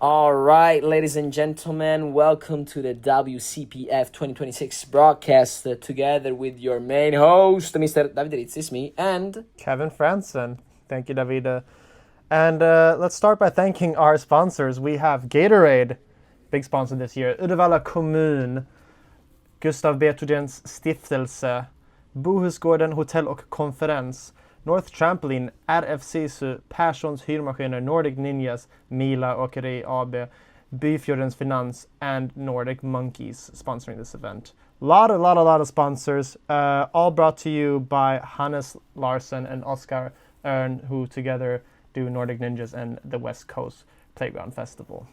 All right, ladies and gentlemen, welcome to the WCPF 2026 broadcast together with your main host, Mr. David Ritz, it's me, and Kevin Franson. Thank you, David. And let's start by thanking our sponsors. We have Gatorade, big sponsor this year, Uddevalla kommun, Gustav Beethogens stiftelse, Bohusgården hotell och konferens, North Trampoline, RFCSU, Perssons hyrmaskiner, Nordic Ninjas, Mila Åkeri AB, Byfjordens Finans, and Nordic Monkeys sponsoring this event. A lot of sponsors, all brought to you by Hannes Larsson and Oscar Ern, who together do Nordic Ninjas and the West Coast Playground Festival.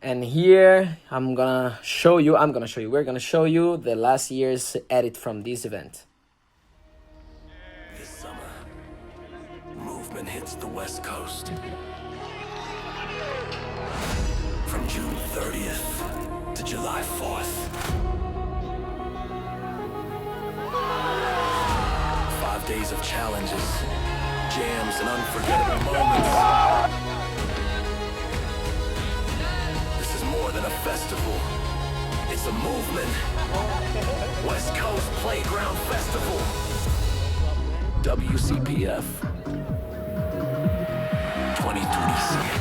And here we're gonna show you the last year's edit from this event. This summer, movement hits the West Coast. From June 30th to July 4th. 5 days of challenges, jams, and unforgettable moments. More than a festival, it's a movement. West Coast Playground Festival. WCPF 2026.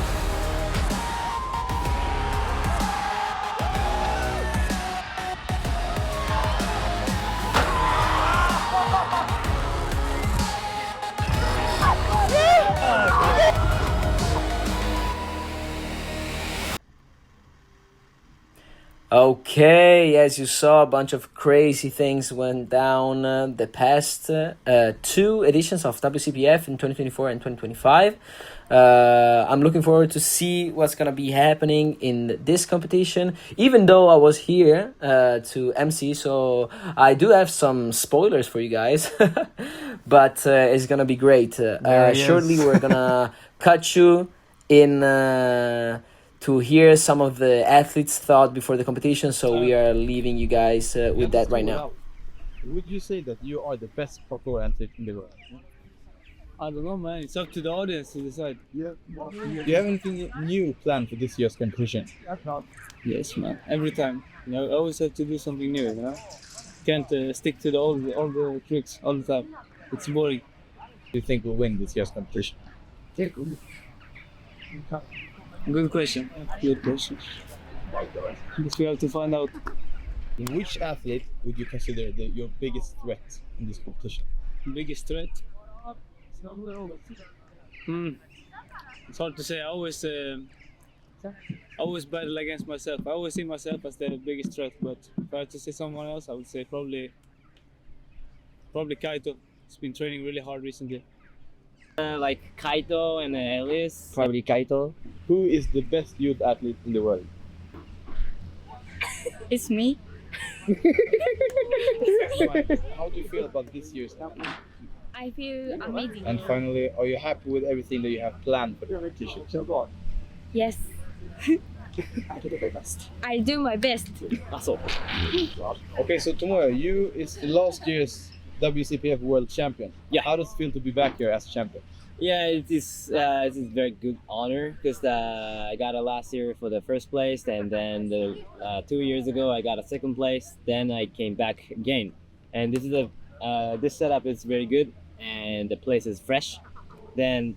Okay, as you saw, a bunch of crazy things went down the past two editions of WCPF in 2024 and 2025. I'm looking forward to see what's going to be happening in this competition, even though I was here to MC, so I do have some spoilers for you guys, but it's going to be great. Shortly, we're going to cut you in... to hear some of the athletes' thought before the competition, so we are leaving you guys with that right now. Would you say that you are the best parkour athlete in the world? I don't know, man. It's up to the audience to decide. Yeah. Do you have anything new planned for this year's competition? Yes, man. Every time. You know, I always have to do something new, you know? Can't stick to all the tricks all the time. It's boring. Do you think we'll win this year's competition? Good question. Good question. Guess we have to find out. Which athlete would you consider your biggest threat in this competition? Biggest threat? It's hard to say. I always battle against myself. I always see myself as the biggest threat, but if I had to say someone else, I would say probably Kaito. He's been training really hard recently. Like Kaito and Elliott, probably Kaito. Who is the best youth athlete in the world? It's me. How do you feel about this year's competition? I feel amazing. And finally, are you happy with everything that you have planned for the competition? Yes. I do my best. Okay, so tomorrow you is the last year's WCPF World Champion. Yeah. How does it feel to be back here as champion? Yeah, it is a very good honor because I got it last year for the first place, and then 2 years ago I got a second place. Then I came back again, and this setup is very good, and the place is fresh. Then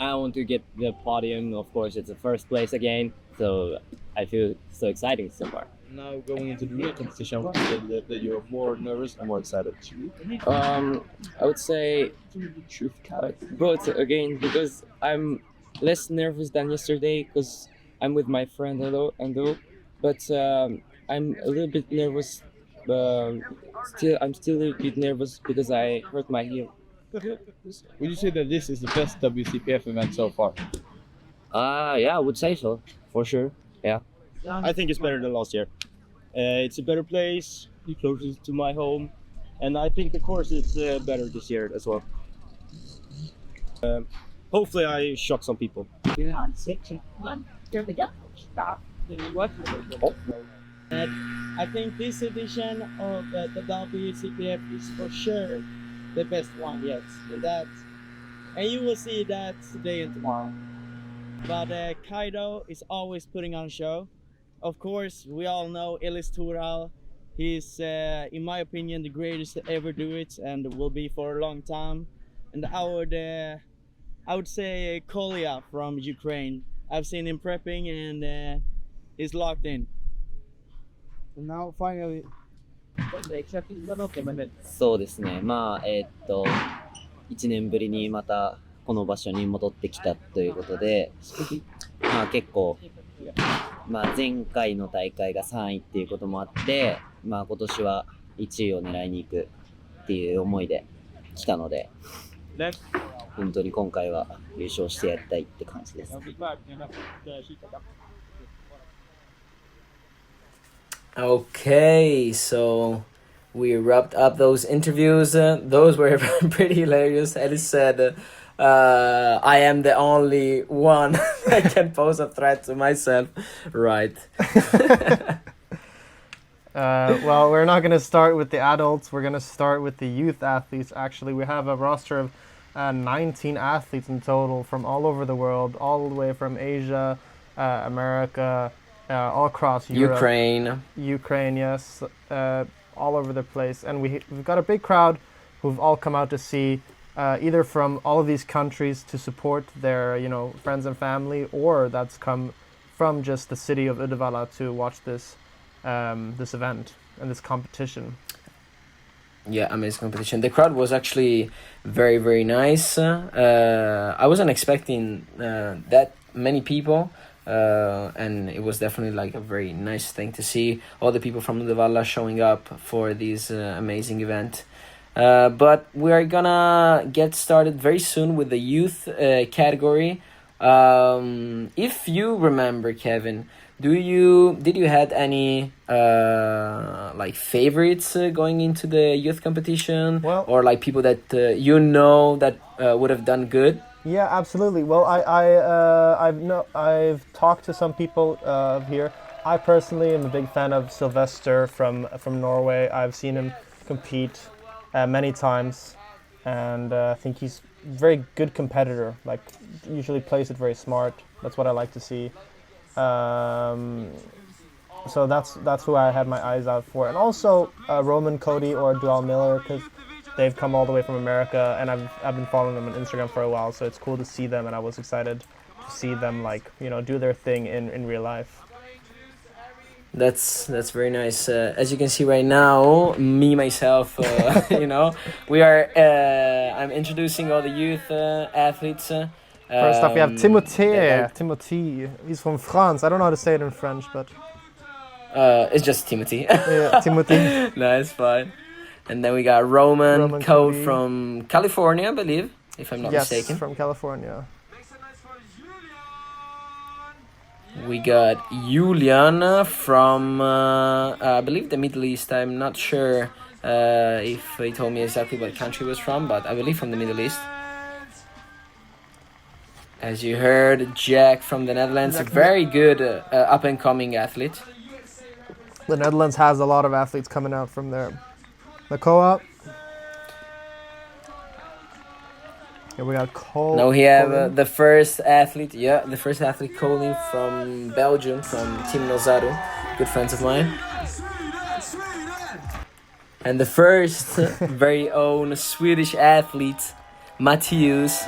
I want to get the podium. Of course, it's the first place again, so I feel so exciting so far. Now going into the real competition, that you're more nervous or more excited? I would say both again, because I'm less nervous than yesterday because I'm with my friend Ando, but I'm a little bit nervous. I'm still a little bit nervous because I hurt my heel. Would you say that this is the best WCPF event so far? Yeah, I would say so, for sure. Yeah. I think it's better than last year. It's a better place, closer to my home, and I think the course is better this year as well. Hopefully I shock some people. What? I think this edition of the WCPF is for sure the best one yet. That, and you will see that today and tomorrow. But Kaido is always putting on a show. Of course, we all know Ellis Tural. He's, in my opinion, the greatest to ever do it, and will be for a long time. And I would say Kolya from Ukraine. I've seen him prepping, and he's locked in. And now finally. そうですね。まあ1年ぶりにまたこの場所に戻ってきたということで、まあ結構、まあ前回の大会が3位っていうこともあって、まあ今年は1位を狙いに行くっていう思いで来たので、本当に今回は優勝してやりたいって感じです。Okay, so we wrapped up those interviews. Those were pretty hilarious. Ellie said, I am the only one that can pose a threat to myself. Right. Well, we're not going to start with the adults. We're going to start with the youth athletes. Actually, we have a roster of 19 athletes in total from all over the world, all the way from Asia, America, all across Europe. Ukraine, yes, all over the place. And we've got a big crowd who've all come out to see, either from all of these countries to support their, friends and family, or that's come from just the city of Uddevalla to watch this event and this competition. Yeah, amazing competition. The crowd was actually very, very nice. I wasn't expecting that many people. And it was definitely like a very nice thing to see all the people from Uddevalla showing up for this amazing event. But we are gonna get started very soon with the youth category. If you remember, Kevin, did you had any like favorites going into the youth competition, or like people that that would have done good? Yeah, absolutely. Well, I've talked to some people here. I personally am a big fan of Sylvester from Norway. I've seen him compete many times, and I think he's a very good competitor. Like, usually plays it very smart. That's what I like to see. So that's who I had my eyes out for, and also Roman Cody or Dual Miller, because they've come all the way from America, and I've been following them on Instagram for a while, so it's cool to see them, and I was excited to see them do their thing in real life. That's very nice. As you can see right now, me myself, we are. I'm introducing all the youth athletes. First up, we have Timothée. Timothée. He's from France. I don't know how to say it in French, but it's just Timothy. Yeah, Timothy. No, it's fine. And then we got Roman Code from California, I believe, if I'm not mistaken. Yes, from California. We got Julian from, I believe, the Middle East. I'm not sure if he told me exactly what country he was from, but I believe from the Middle East. As you heard, Jack from the Netherlands, a very good up-and-coming athlete. The Netherlands has a lot of athletes coming out from there. Nakoa. Here we got Cole. Now we have the first athlete, Colin from Belgium, from Team Nozaru, good friends of mine. And the first very own Swedish athlete, Matthews.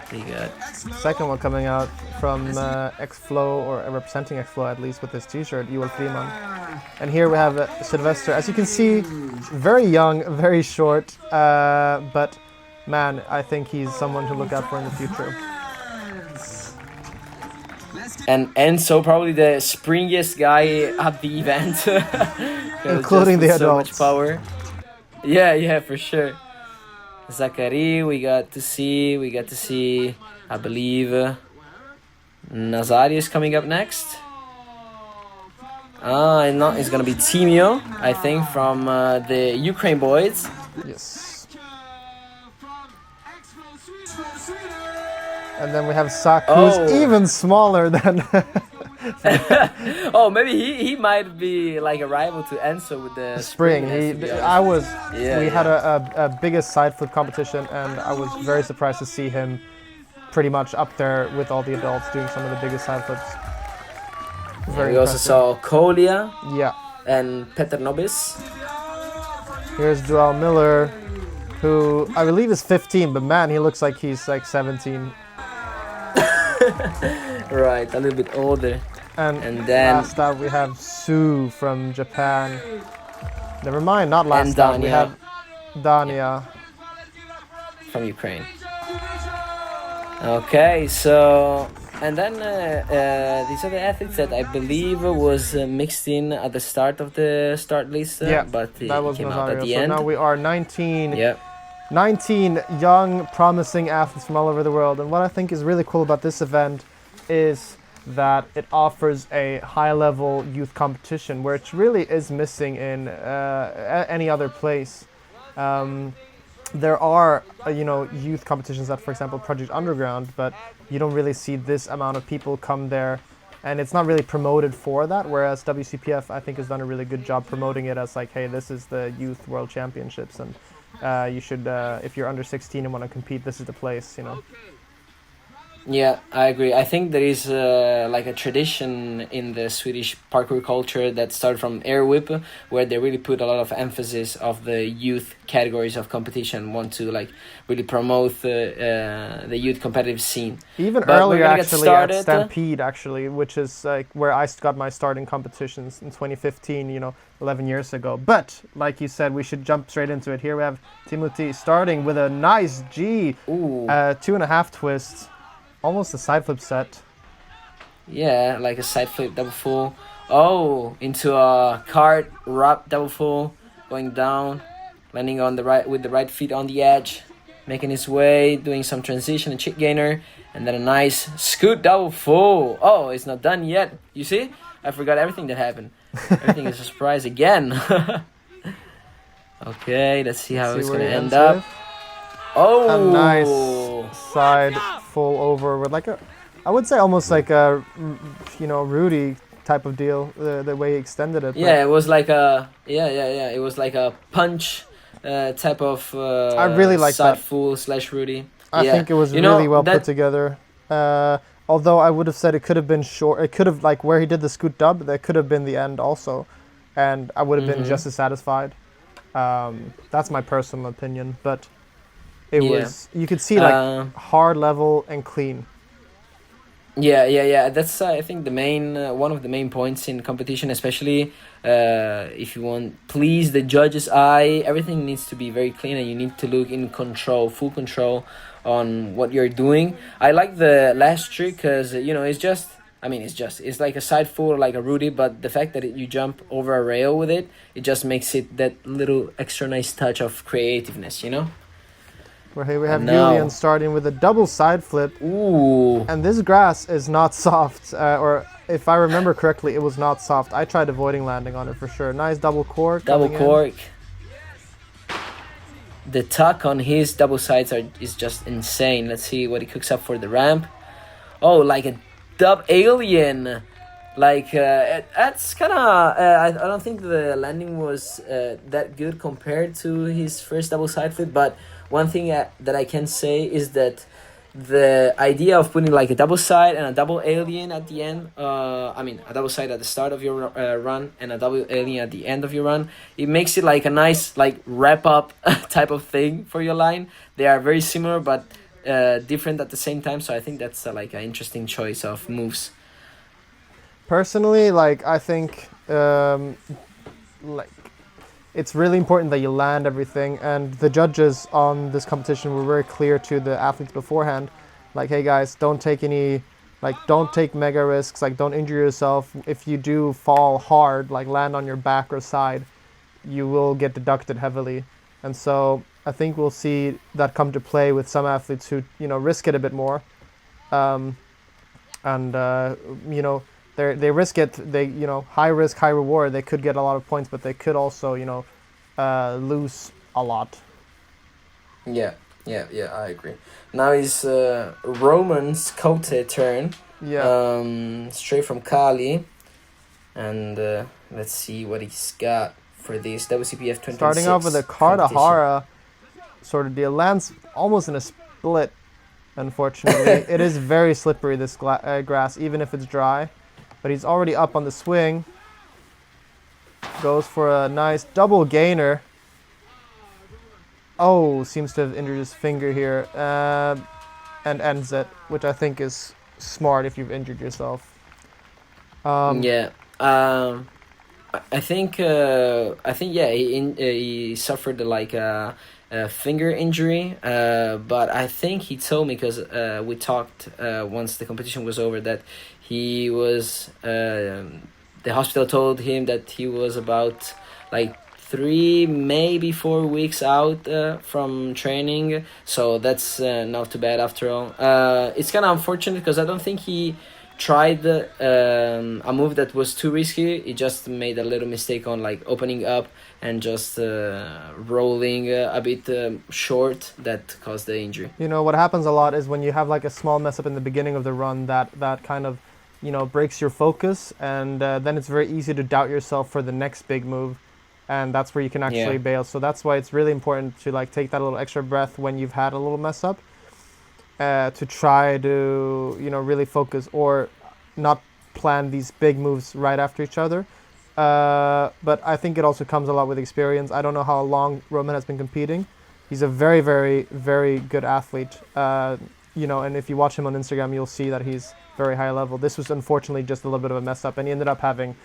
Pretty good. Second one coming out from X-Flow, or representing X-Flow at least, with his t-shirt, Joel Freeman. And here we have Sylvester. As you can see, very young, very short, but man, I think he's someone to look out for in the future. And Enzo, probably the springiest guy at the event. Including the adults. So much power. Yeah, for sure. Zachary, we got to see, I believe, Nazari is coming up next. And no, it's gonna be Timio, I think, from the Ukraine boys. Yes. And then we have Sak, who's even smaller than... Oh, maybe he might be like a rival to Enzo with the Spring. We had a biggest side flip competition, and I was very surprised to see him pretty much up there with all the adults doing some of the biggest side flips. Very we also saw Kolia Yeah. and Peter Nobis. Here's Joel Miller, who I believe is 15, but man, he looks like he's like 17. Right, a little bit older. And then last out we have Sue from Japan. Never mind, not last out. We have Dania from Ukraine. Okay, so and then these are the athletes that I believe was mixed in at the start of the start list, but that was came Nazario. out at the so end. Now we are 19. Yep. 19 young, promising athletes from all over the world. And what I think is really cool about this event is that it offers a high-level youth competition, which really is missing in any other place. There are, youth competitions at, for example, Project Underground, but you don't really see this amount of people come there, and it's not really promoted for that, whereas WCPF, I think, has done a really good job promoting it as like, hey, this is the Youth World Championships, and you should, if you're under 16 and want to compete, this is the place, Yeah, I agree. I think there is like a tradition in the Swedish parkour culture that started from Air Whip, where they really put a lot of emphasis of the youth categories of competition, want to like really promote the youth competitive scene. Even earlier, actually, at Stampede, actually, which is like where I got my start in competitions in 2015, 11 years ago. But, like you said, we should jump straight into it. Here we have Timothy starting with a nice G, 2.5 twists. Almost a side flip set. Yeah, like a side flip double full. Oh, into a cart wrap double full, going down, landing on the right with the right feet on the edge, making his way, doing some transition and chick gainer, and then a nice scoot double full. Oh, it's not done yet. You see? I forgot everything that happened. Everything is a surprise again. Okay, let's see how it's gonna end up. Oh, a nice side full over with like I would say almost like a, Rudy type of deal, the way he extended it. Yeah, it was like a, it was like a punch type of I really like side that. full / Rudy. I think it was really well put together. Although I would have said it could have been short, it could have, like where he did the scoot dub, that could have been the end also. And I would have been just as satisfied. That's my personal opinion, but it was, you could see like hard level and clean. Yeah. That's I think the main one of the main points in competition, especially if you want please the judge's eye. Everything needs to be very clean, and you need to look in control, full control on what you're doing. I like the last trick because it's like a side full, like a Rudy, but the fact that you jump over a rail with it, it just makes it that little extra nice touch of creativeness, Where here we have Julian starting with a double side flip. Ooh. And this grass is not soft, or if I remember correctly, it was not soft. I tried avoiding landing on it for sure. Nice double cork. Double cork. The tuck on his double sides is just insane. Let's see what he cooks up for the ramp. Oh, like a dub alien. Like, that's kind of... I don't think the landing was that good compared to his first double side flip, but one thing that I can say is that the idea of putting like a double side and a double alien at the end, a double side at the start of your run and a double alien at the end of your run, it makes it like a nice like wrap up type of thing for your line. They are very similar but different at the same time, so I think that's like an interesting choice of moves. Personally, like I think it's really important that you land everything, and the judges on this competition were very clear to the athletes beforehand, like, hey guys, don't take mega risks, like don't injure yourself. If you do fall hard, like land on your back or side, you will get deducted heavily. And so I think we'll see that come to play with some athletes who, risk it a bit more. They risk it, high risk, high reward. They could get a lot of points, but they could also, lose a lot. Yeah. Yeah, I agree. Now it's Roman's Kote turn. Yeah. Straight from Kali. And let's see what he's got for this WCPF 2026 Starting off with a competition. Kardahara sort of deal. Lands almost in a split, unfortunately. It is very slippery, this grass, even if it's dry. But he's already up on the swing. Goes for a nice double gainer. Oh, seems to have injured his finger here. And ends it, which I think is smart if you've injured yourself. Yeah. I think yeah, he suffered like a finger injury, but I think he told me, because we talked once the competition was over, that he was the hospital told him that he was about like 3 maybe 4 weeks out from training, so that's not too bad after all. It's kind of unfortunate because I don't think he tried a move that was too risky. He just made a little mistake on like opening up and just rolling a bit short, that caused the injury. You know, what happens a lot is when you have like a small mess up in the beginning of the run, that kind of, you know, breaks your focus, and then it's very easy to doubt yourself for the next big move, and that's where you can actually bail. So that's why it's really important to like take that little extra breath when you've had a little mess up, to try to, you know, really focus or not plan these big moves right after each other. But I think it also comes a lot with experience. I don't know how long Roman has been competing. He's a very, very, very good athlete. You know, and if you watch him on Instagram, you'll see that he's very high level. This was unfortunately just a little bit of a mess up, and he ended up having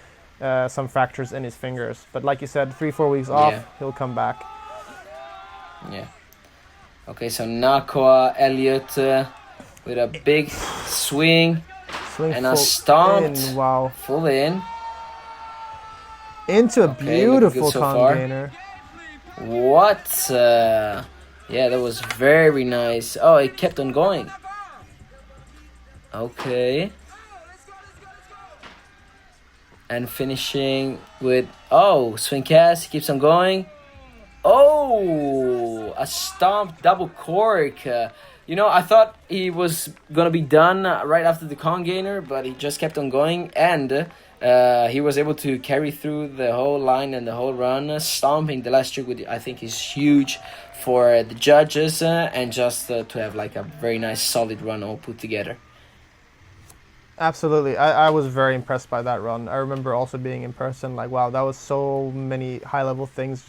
some fractures in his fingers. But like you said, 3-4 weeks off, he'll come back. Yeah. Okay, so Nakoa, Elliott with a big swing and a stomp. Wow. Full in. Into a Okay, beautiful so con far. gainer. What? Yeah, that was very nice. Oh, it kept on going. Okay. And finishing with, oh, swing cast, keeps on going. Oh, a stomp double cork. You know, I thought he was going to be done right after the con gainer, but he just kept on going, and he was able to carry through the whole line and the whole run, stomping the last trick, which I think is huge for the judges, and just to have like a very nice solid run all put together. Absolutely. I was very impressed by that run. I remember also being in person, like, wow, that was so many high-level things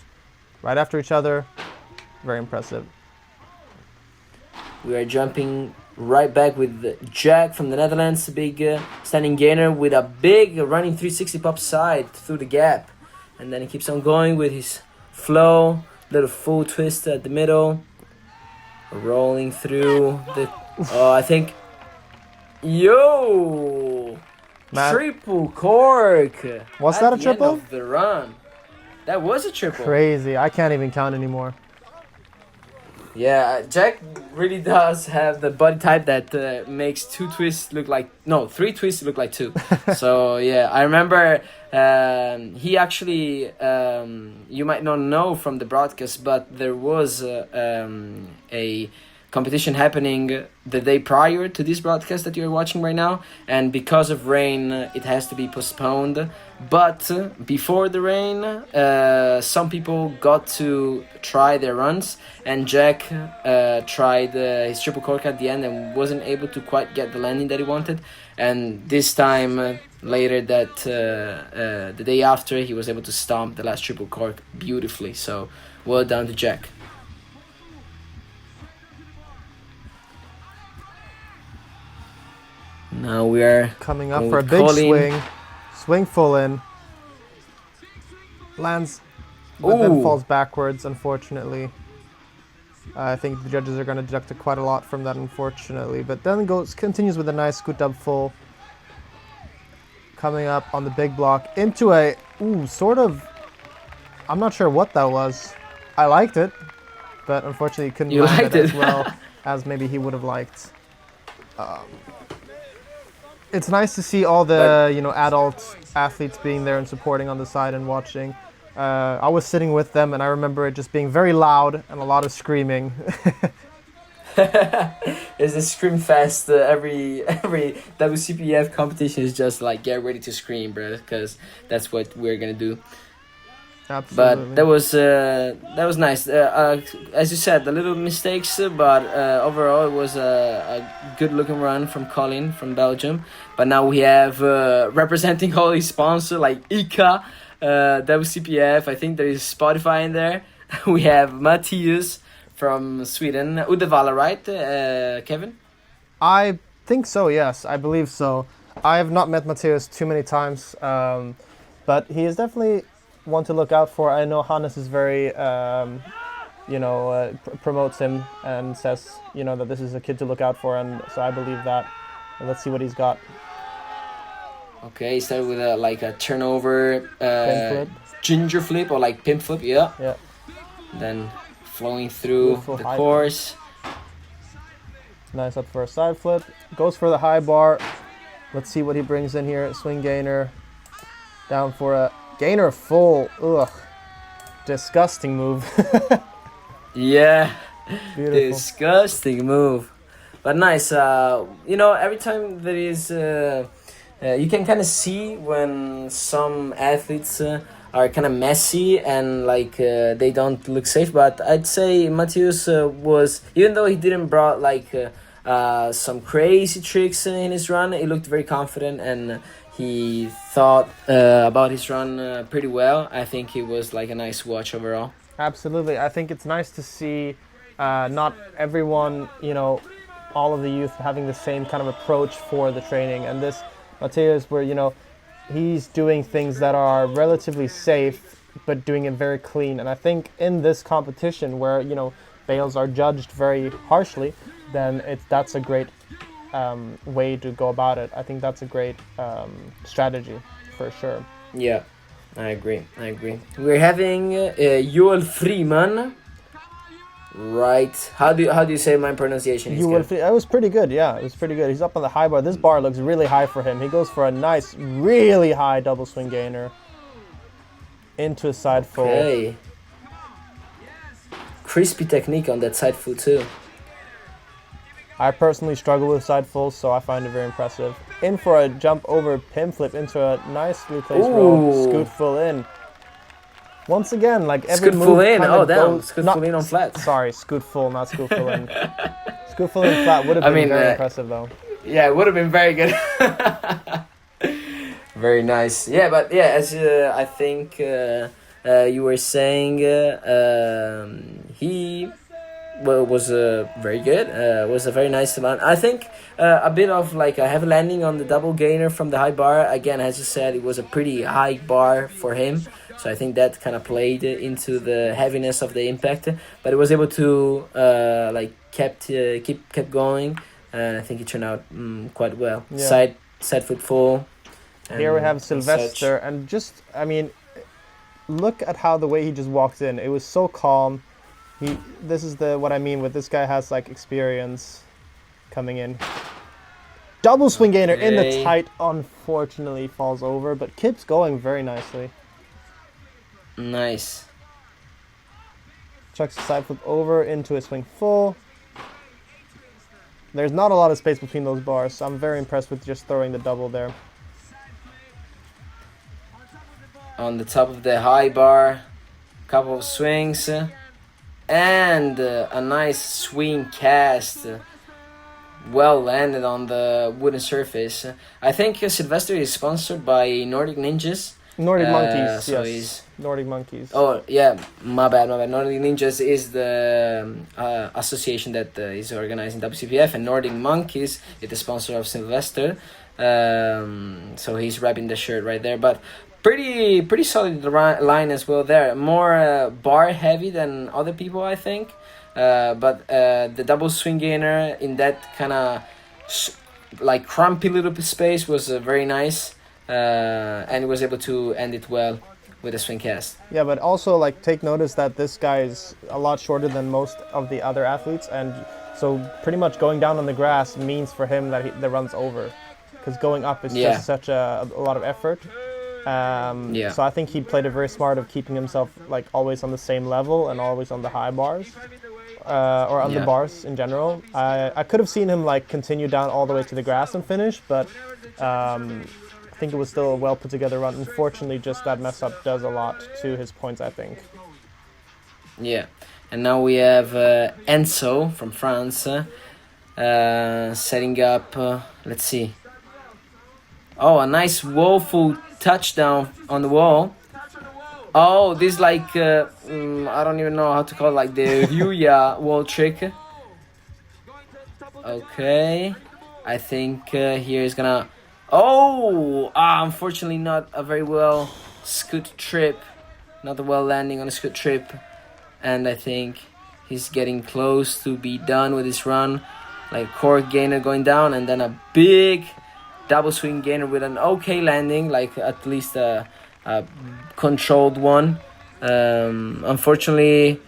right after each other. Very impressive. We are jumping right back with Jack from the Netherlands, big standing gainer with a big running 360 pop side through the gap. And then he keeps on going with his flow, little full twist at the middle, rolling through the... I think... Yo! Man. Triple cork! Was at that a the triple? End of the run. That was a triple. Crazy. I can't even count anymore. Yeah, Jack really does have the body type that makes 2 twists look like... No, 3 twists look like 2. So, yeah, I remember he actually... you might not know from the broadcast, but there was a competition happening the day prior to this broadcast that you're watching right now, and because of rain it has to be postponed. But before the rain, some people got to try their runs, and Jack tried his triple cork at the end and wasn't able to quite get the landing that he wanted, and this time later that the day after, he was able to stomp the last triple cork beautifully. So well done to Jack. Now we are coming up going for a with big Colin. swing. Swing full in. Lands, but then Ooh. falls backwards, unfortunately. I think the judges are going to deduct quite a lot from that, unfortunately. But then continues with a nice scoot up full. Coming up on the big block into a, sort of, I'm not sure what that was. I liked it, but unfortunately couldn't You land liked it it. as well as maybe he would have liked. It's nice to see all the adult athletes being there and supporting on the side and watching. I was sitting with them, and I remember it just being very loud and a lot of screaming. It's a scream fest. Every WCPF competition is just like get ready to scream, bro, because that's what we're gonna do. Absolutely. But that was nice. As you said, the little mistakes, but overall it was a good looking run from Colin from Belgium. But now we have representing all his sponsors like ICA, WCPF. I think there is Spotify in there. We have Matthias from Sweden, Uddevalla, right, Kevin? I think so, yes. I believe so. I have not met Matthias too many times, but he is definitely one to look out for. I know Hannes is very, promotes him and says, that this is a kid to look out for, and so I believe that. And let's see what he's got. Okay, he started with a turnover, Pin flip. ginger flip or like pimp flip, yeah. Yeah. Then flowing through Beautiful the high course. Nice up for a side flip. Goes for the high bar. Let's see what he brings in here. Swing gainer. Down for a gainer full. Ugh. Disgusting move. Yeah. Beautiful. Disgusting move. But nice. Every time there is... you can kind of see when some athletes are kind of messy and they don't look safe. But I'd say Matthias was, even though he didn't brought some crazy tricks in his run, he looked very confident and he thought about his run pretty well. I think it was a nice watch overall. Absolutely. I think it's nice to see not everyone, all of the youth having the same kind of approach for the training. And this Matthias, where, he's doing things that are relatively safe, but doing it very clean. And I think in this competition where, bails are judged very harshly, then that's a great way to go about it. I think that's a great strategy for sure. Yeah, I agree. We're having Joel Freeman. Right. How do you say my pronunciation? It was pretty good, yeah. It was pretty good. He's up on the high bar. This bar looks really high for him. He goes for a nice, really high double swing gainer. Into a side full. Okay. Crispy technique on that side full too. I personally struggle with side fulls, so I find it very impressive. In for a jump over pin flip into a nicely placed roll. Scoot full in. Once again, every scoot move full in. Oh, damn. goes, Scoot full in on flat. Sorry, scoot full, not scoot full in. Scoot full in flat would have been very impressive, though. Yeah, it would have been very good. Very nice. Yeah, but yeah, as I think you were saying, he was very good. Was a very nice amount. I think a bit of a heavy landing on the double gainer from the high bar. Again, as you said, it was a pretty high bar for him. So I think that kind of played into the heaviness of the impact, but it was able to kept going, and I think it turned out quite well. Yeah. Side foot full. Here we have Sylvester, and look at how the way he just walked in. It was so calm. This is what I mean with this guy has experience coming in. Double swing gainer in the tight. Unfortunately, falls over, but keeps going very nicely. Nice. Chucks the side flip over into a swing full. There's not a lot of space between those bars, so I'm very impressed with just throwing the double there. On the top of the high bar, couple of swings, and a nice swing cast. Well landed on the wooden surface. I think Sylvester is sponsored by Nordic Ninjas. Nordic Monkeys, so yes. Nordic Monkeys. Oh, yeah, my bad. Nordic Ninjas is the association that is organizing WCPF, and Nordic Monkeys is the sponsor of Sylvester. So he's wrapping the shirt right there. But pretty solid line as well there. More bar heavy than other people, I think. But the double swing gainer in that kind of crumpy little space was very nice. And he was able to end it well with a swing cast. Yeah, but also take notice that this guy is a lot shorter than most of the other athletes, and so pretty much going down on the grass means for him that the run's over, because going up is just such a lot of effort. So I think he played it very smart of keeping himself always on the same level and always on the high bars. or on the Yeah. bars in general. I could have seen him like continue down all the way to the grass and finish, but I think it was still a well put together run. Unfortunately, just that mess up does a lot to his points, I think. Yeah, and now we have Enzo from France setting up. Let's see. Oh, a nice woeful touchdown on the wall. Oh, this like I don't even know how to call it, like the Yuya wall trick. Okay, I think here is gonna. Oh, unfortunately not a very well scoot trip, not a well landing on a scoot trip, and I think he's getting close to be done with his run. Like cork gainer going down, and then a big double swing gainer with an okay landing, like at least a controlled one. Unfortunately,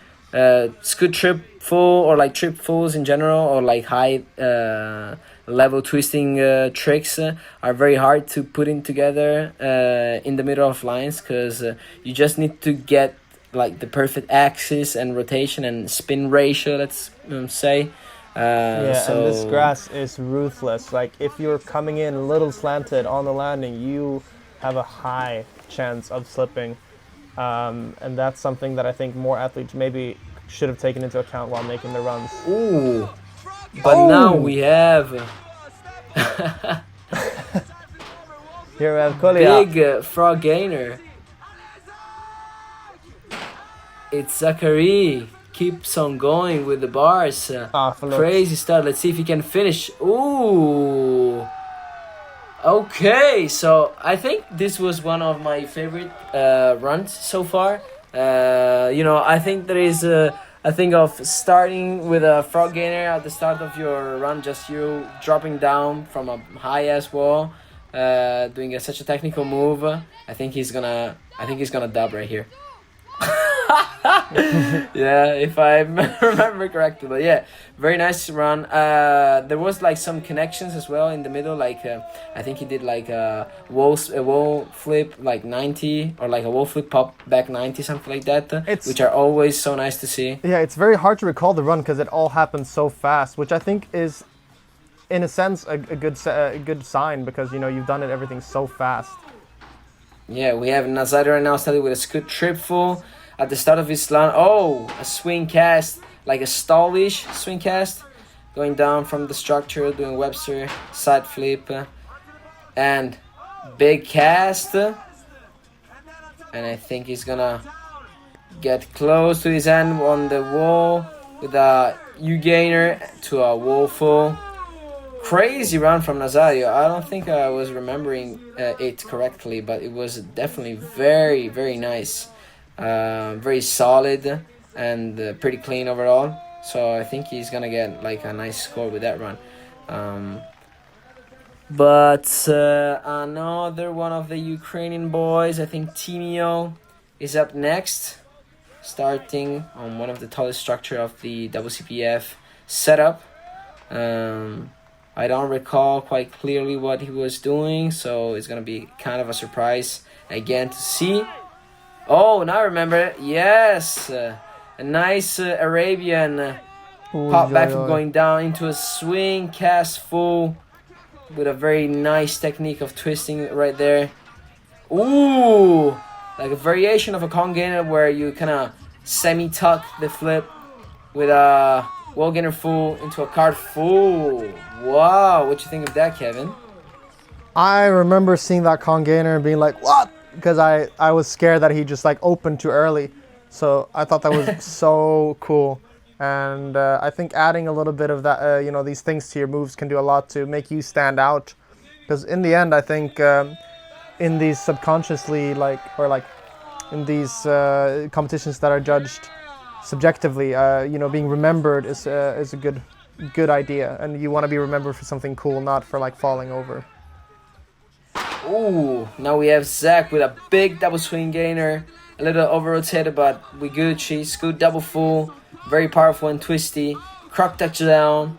scoot trip full or like trip fulls in general, or like high level twisting tricks are very hard to put in together in the middle of lines, because you just need to get like the perfect axis and rotation and spin ratio, let's say. Yeah, and this grass is ruthless. Like if you're coming in a little slanted on the landing, you have a high chance of slipping, and that's something that I think more athletes maybe should have taken into account while making the runs. Ooh, but now we have here we have Kolia. big frog gainer. It's Zachary. Keeps on going with the bars. Crazy start. Let's see if he can finish. Ooh. Okay, so I think this was one of my favorite runs so far. I think there is a thing of starting with a frog gainer at the start of your run, just you dropping down from a high ass wall, doing such a technical move. I think he's gonna dub right here. Yeah, if I remember correctly, but yeah, very nice run. There was like some connections as well in the middle, like I think he did like a wall flip like 90, or like a wall flip pop back 90, something like that, which are always so nice to see. Yeah, it's very hard to recall the run because it all happened so fast, which I think is in a sense a good sign, because you've done everything so fast. Yeah, we have Nazario right now started with a scoot trip full. At the start of his run, a swing cast, like a stallish swing cast, going down from the structure, doing Webster, side flip, and big cast. And I think he's gonna get close to his end on the wall with a U-gainer to a wall full. Crazy run from Nazario. I don't think I was remembering it correctly, but it was definitely very, very nice. Very solid and pretty clean overall, so I think he's gonna get like a nice score with that run. But another one of the Ukrainian boys, I think Vinio, is up next, starting on one of the tallest structure of the WCPF setup. I don't recall quite clearly what he was doing, so it's gonna be kind of a surprise again to see. Oh, now I remember. Yes, a nice Arabian pop back from going down into a swing cast full with a very nice technique of twisting right there. Ooh, like a variation of a Kong gainer where you kind of semi-tuck the flip with a wall gainer full into a card full. Wow, what you think of that, Kevin? I remember seeing that Kong gainer and being like, what? Because I was scared that he just like opened too early. So I thought that was so cool. And I think adding a little bit of that, these things to your moves can do a lot to make you stand out. Because in the end, I think in these subconsciously, in these competitions that are judged subjectively, being remembered is a good idea. And you want to be remembered for something cool, not for like falling over. Ooh, now we have Zach with a big double swing gainer, a little over rotated, but we Gucci, scoot double full, very powerful and twisty, croc touchdown,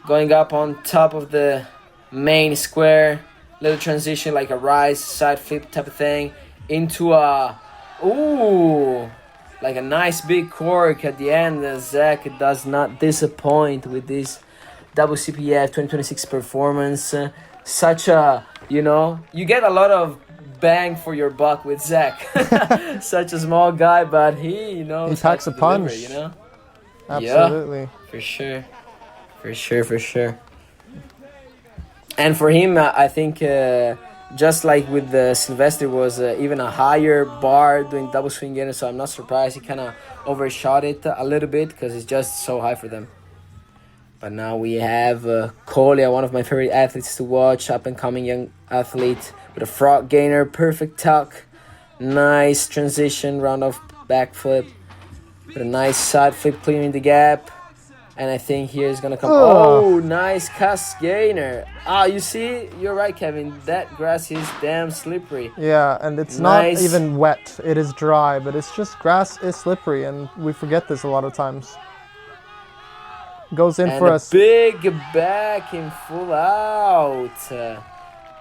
going up on top of the main square, little transition like a rise, side flip type of thing, into a, ooh, like a nice big cork at the end. Zach does not disappoint with this WCPF 2026 performance. Such a, you get a lot of bang for your buck with Zach. Such a small guy, but he knows He packs how a to punch. deliver, Absolutely. Yeah, for sure. And for him, I think just like with Sylvester was even a higher bar doing double swing gainer, so I'm not surprised he kind of overshot it a little bit because it's just so high for them. But now we have Kolya, one of my favorite athletes to watch, up and coming young athlete with a frog gainer, perfect tuck, nice transition, round off backflip, with a nice side flip clearing the gap. And I think here is gonna come. Oh, nice cast gainer. You see, you're right, Kevin. That grass is damn slippery. Yeah, and it's Nice. not even wet. It is dry, but it's just grass is slippery, and we forget this a lot of times. Goes in And for a us. big back in full out.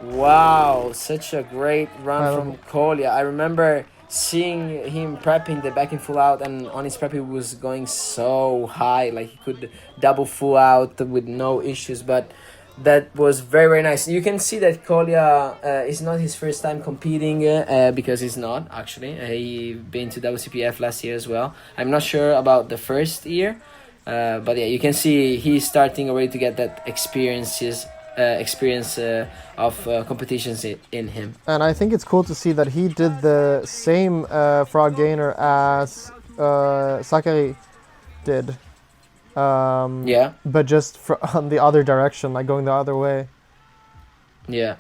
Wow, such a great run from Kolya. I remember seeing him prepping the back in full out, and on his prep he was going so high, like he could double full out with no issues. But that was very, very nice. You can see that Kolya is not his first time competing because he's not actually. He been to WCPF last year as well. I'm not sure about the first year. But yeah, you can see he's starting already to get that experience of competitions in him. And I think it's cool to see that he did the same frog gainer as Sakari did. Yeah. But just on the other direction, like going the other way. Yeah.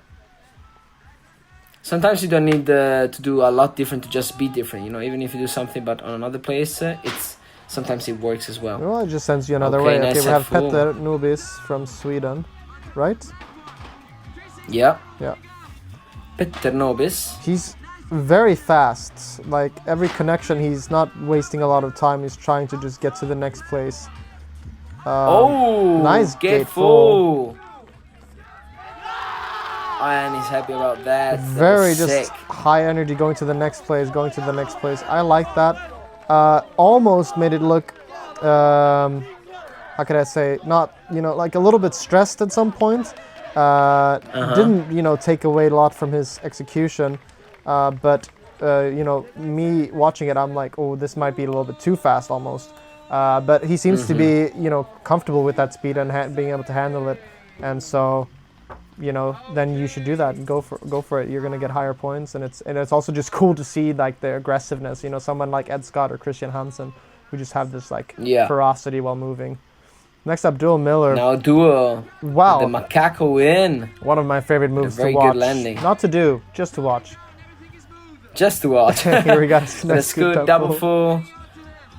Sometimes you don't need to do a lot different to just be different. Even if you do something but on another place, sometimes it works as well. Well, it just sends you another Okay, way. nice Okay, we set have full. Petter Nubis from Sweden, right? Yeah. Yeah. Petter Nobis. He's very fast. Like every connection, he's not wasting a lot of time. He's trying to just get to the next place. Nice get gate full. full. And he's happy about that. That Very was just sick. high energy, going to the next place, going to the next place. I like that. Almost made it look, how could I say, not, like a little bit stressed at some point. Didn't, take away a lot from his execution. But, me watching it, I'm like, oh, this might be a little bit too fast almost. But he seems to be, comfortable with that speed and being able to handle it. And so, then you should do that and go for it. You're gonna get higher points, and it's also just cool to see like the aggressiveness. Someone like Ed Scott or Christian Hansen, who just have this like ferocity while moving. Next up, Dual Miller. Now Duo. Wow. The macaco win. One of my favorite moves very to watch. good landing. Not to do, just to watch. Just to watch. Here we got But it's good. Double full.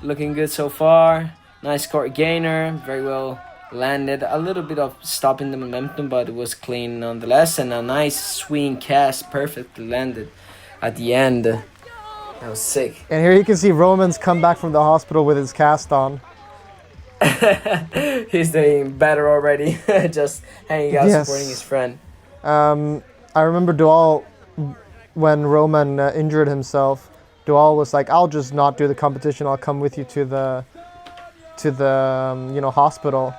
Looking good so far. Nice court gainer. Very well landed. A little bit of stopping the momentum, but it was clean nonetheless. And a nice swing cast. Perfectly landed at the end. That was sick. And here you can see Roman's come back from the hospital with his cast on. He's doing better already. Just hanging out, supporting his friend. I remember Dual, when Roman injured himself, Dual was like, I'll just not do the competition. I'll come with you to the hospital.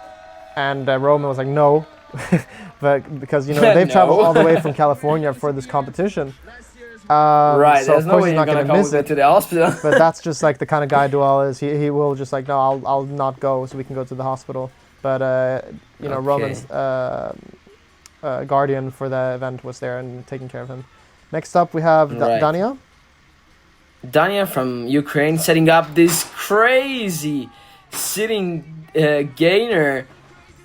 And Roman was like, no. But because, they've traveled all the way from California for this competition. Right, so there's of no course way he's you're not gonna going to come miss with me it. to the hospital. But that's just like the kind of guy Dual is. He will just like, no, I'll not go so we can go to the hospital. But, Roman's guardian for the event was there and taking care of him. Next up, we have Dania. Dania from Ukraine setting up this crazy sitting gainer,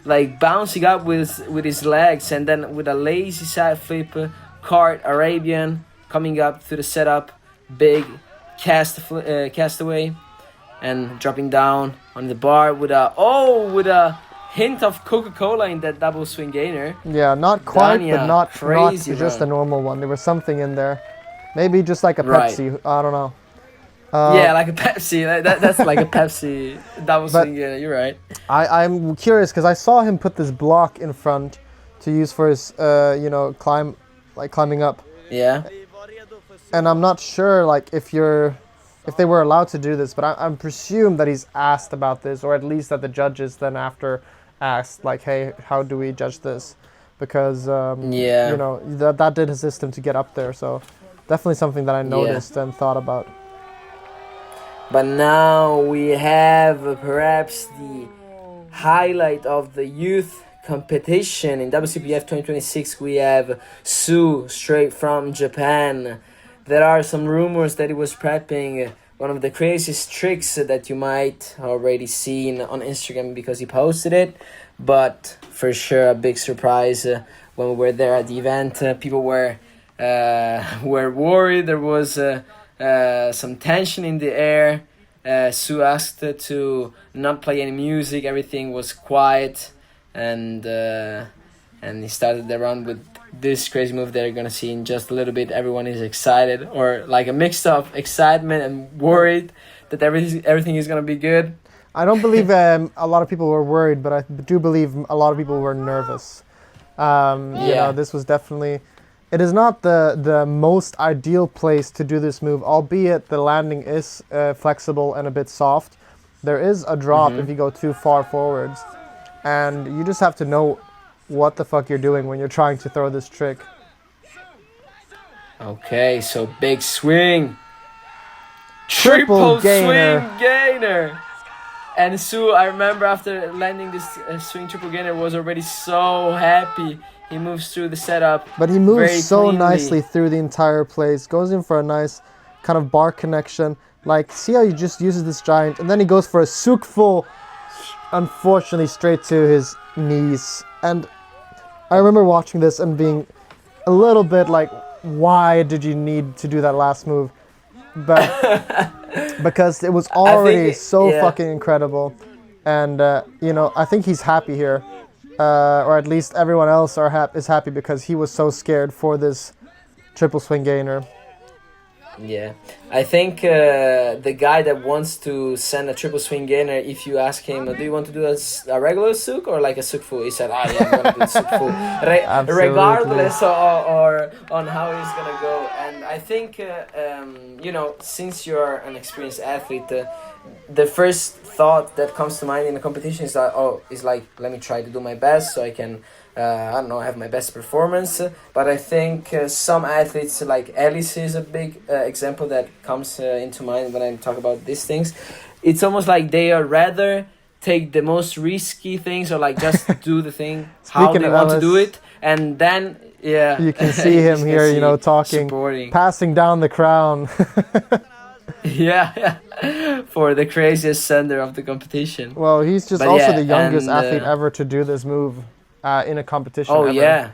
like bouncing up with his legs, and then with a lazy side flip, cart Arabian coming up to the setup, big castaway, and dropping down on the bar with a hint of Coca-Cola in that double swing gainer. Yeah, not quite, Dania, but not crazy just a run. normal one. There was something in there. Maybe just like a Pepsi. I don't know. Yeah, like a Pepsi. That's like a Pepsi double swing gainer. You're right. I'm curious because I saw him put this block in front to use for his, climbing up. Yeah. And I'm not sure, like, if you're if they were allowed to do this, but I'm presume that he's asked about this, or at least that the judges then after asked, like, hey, how do we judge this? Because you know, that did assist him to get up there. So definitely something that I noticed and thought about. But now we have perhaps the highlight of the youth competition in WCPF 2026. We have Sue straight from Japan. There are some rumors that he was prepping one of the craziest tricks that you might already seen on Instagram because he posted it, but for sure a big surprise when we were there at the event. People were worried. There was some tension in the air. Sue asked to not play any music. Everything was quiet, and he started the round with this crazy move that you're gonna see in just a little bit. Everyone is excited, or like a mix of excitement and worried that everything is gonna be good. I don't believe a lot of people were worried, but I do believe a lot of people were nervous. You know, this was definitely... It is not the most ideal place to do this move, albeit the landing is flexible and a bit soft. There is a drop if you go too far forwards, and you just have to know what the fuck you're doing when you're trying to throw this trick. Okay, so big swing. Triple gainer. Swing gainer. And Sue, I remember after landing this swing triple gainer, was already so happy. He moves through the setup. But he moves very so cleanly. nicely through the entire place. Goes in for a nice kind of bar connection. Like, see how he just uses this giant, and then he goes for a souk full, unfortunately straight to his knees. And I remember watching this and being a little bit like, why did you need to do that last move? But because it was already fucking incredible. And you know, I think he's happy here, or at least everyone else is happy because he was so scared for this triple swing gainer. Yeah, I think the guy that wants to send a triple swing gainer, if you ask him, do you want to do a regular souk or like a souk full? He said, yeah, I'm going to do the souk full. Regardless or on how he's going to go. And I think, you know, since you're an experienced athlete, the first thought that comes to mind in a competition is that, let me try to do my best so I can, I don't know, have my best performance. But I think some athletes, like Elliott is a big example that comes into mind when I talk about these things. It's almost like they are rather take the most risky things, or like just do the thing how they want to do it, and then you can see him here, you know, talking, supporting. Passing down the crown. yeah, for the craziest sender of the competition. Well, he's just the youngest athlete ever to do this move in a competition. Oh, ever.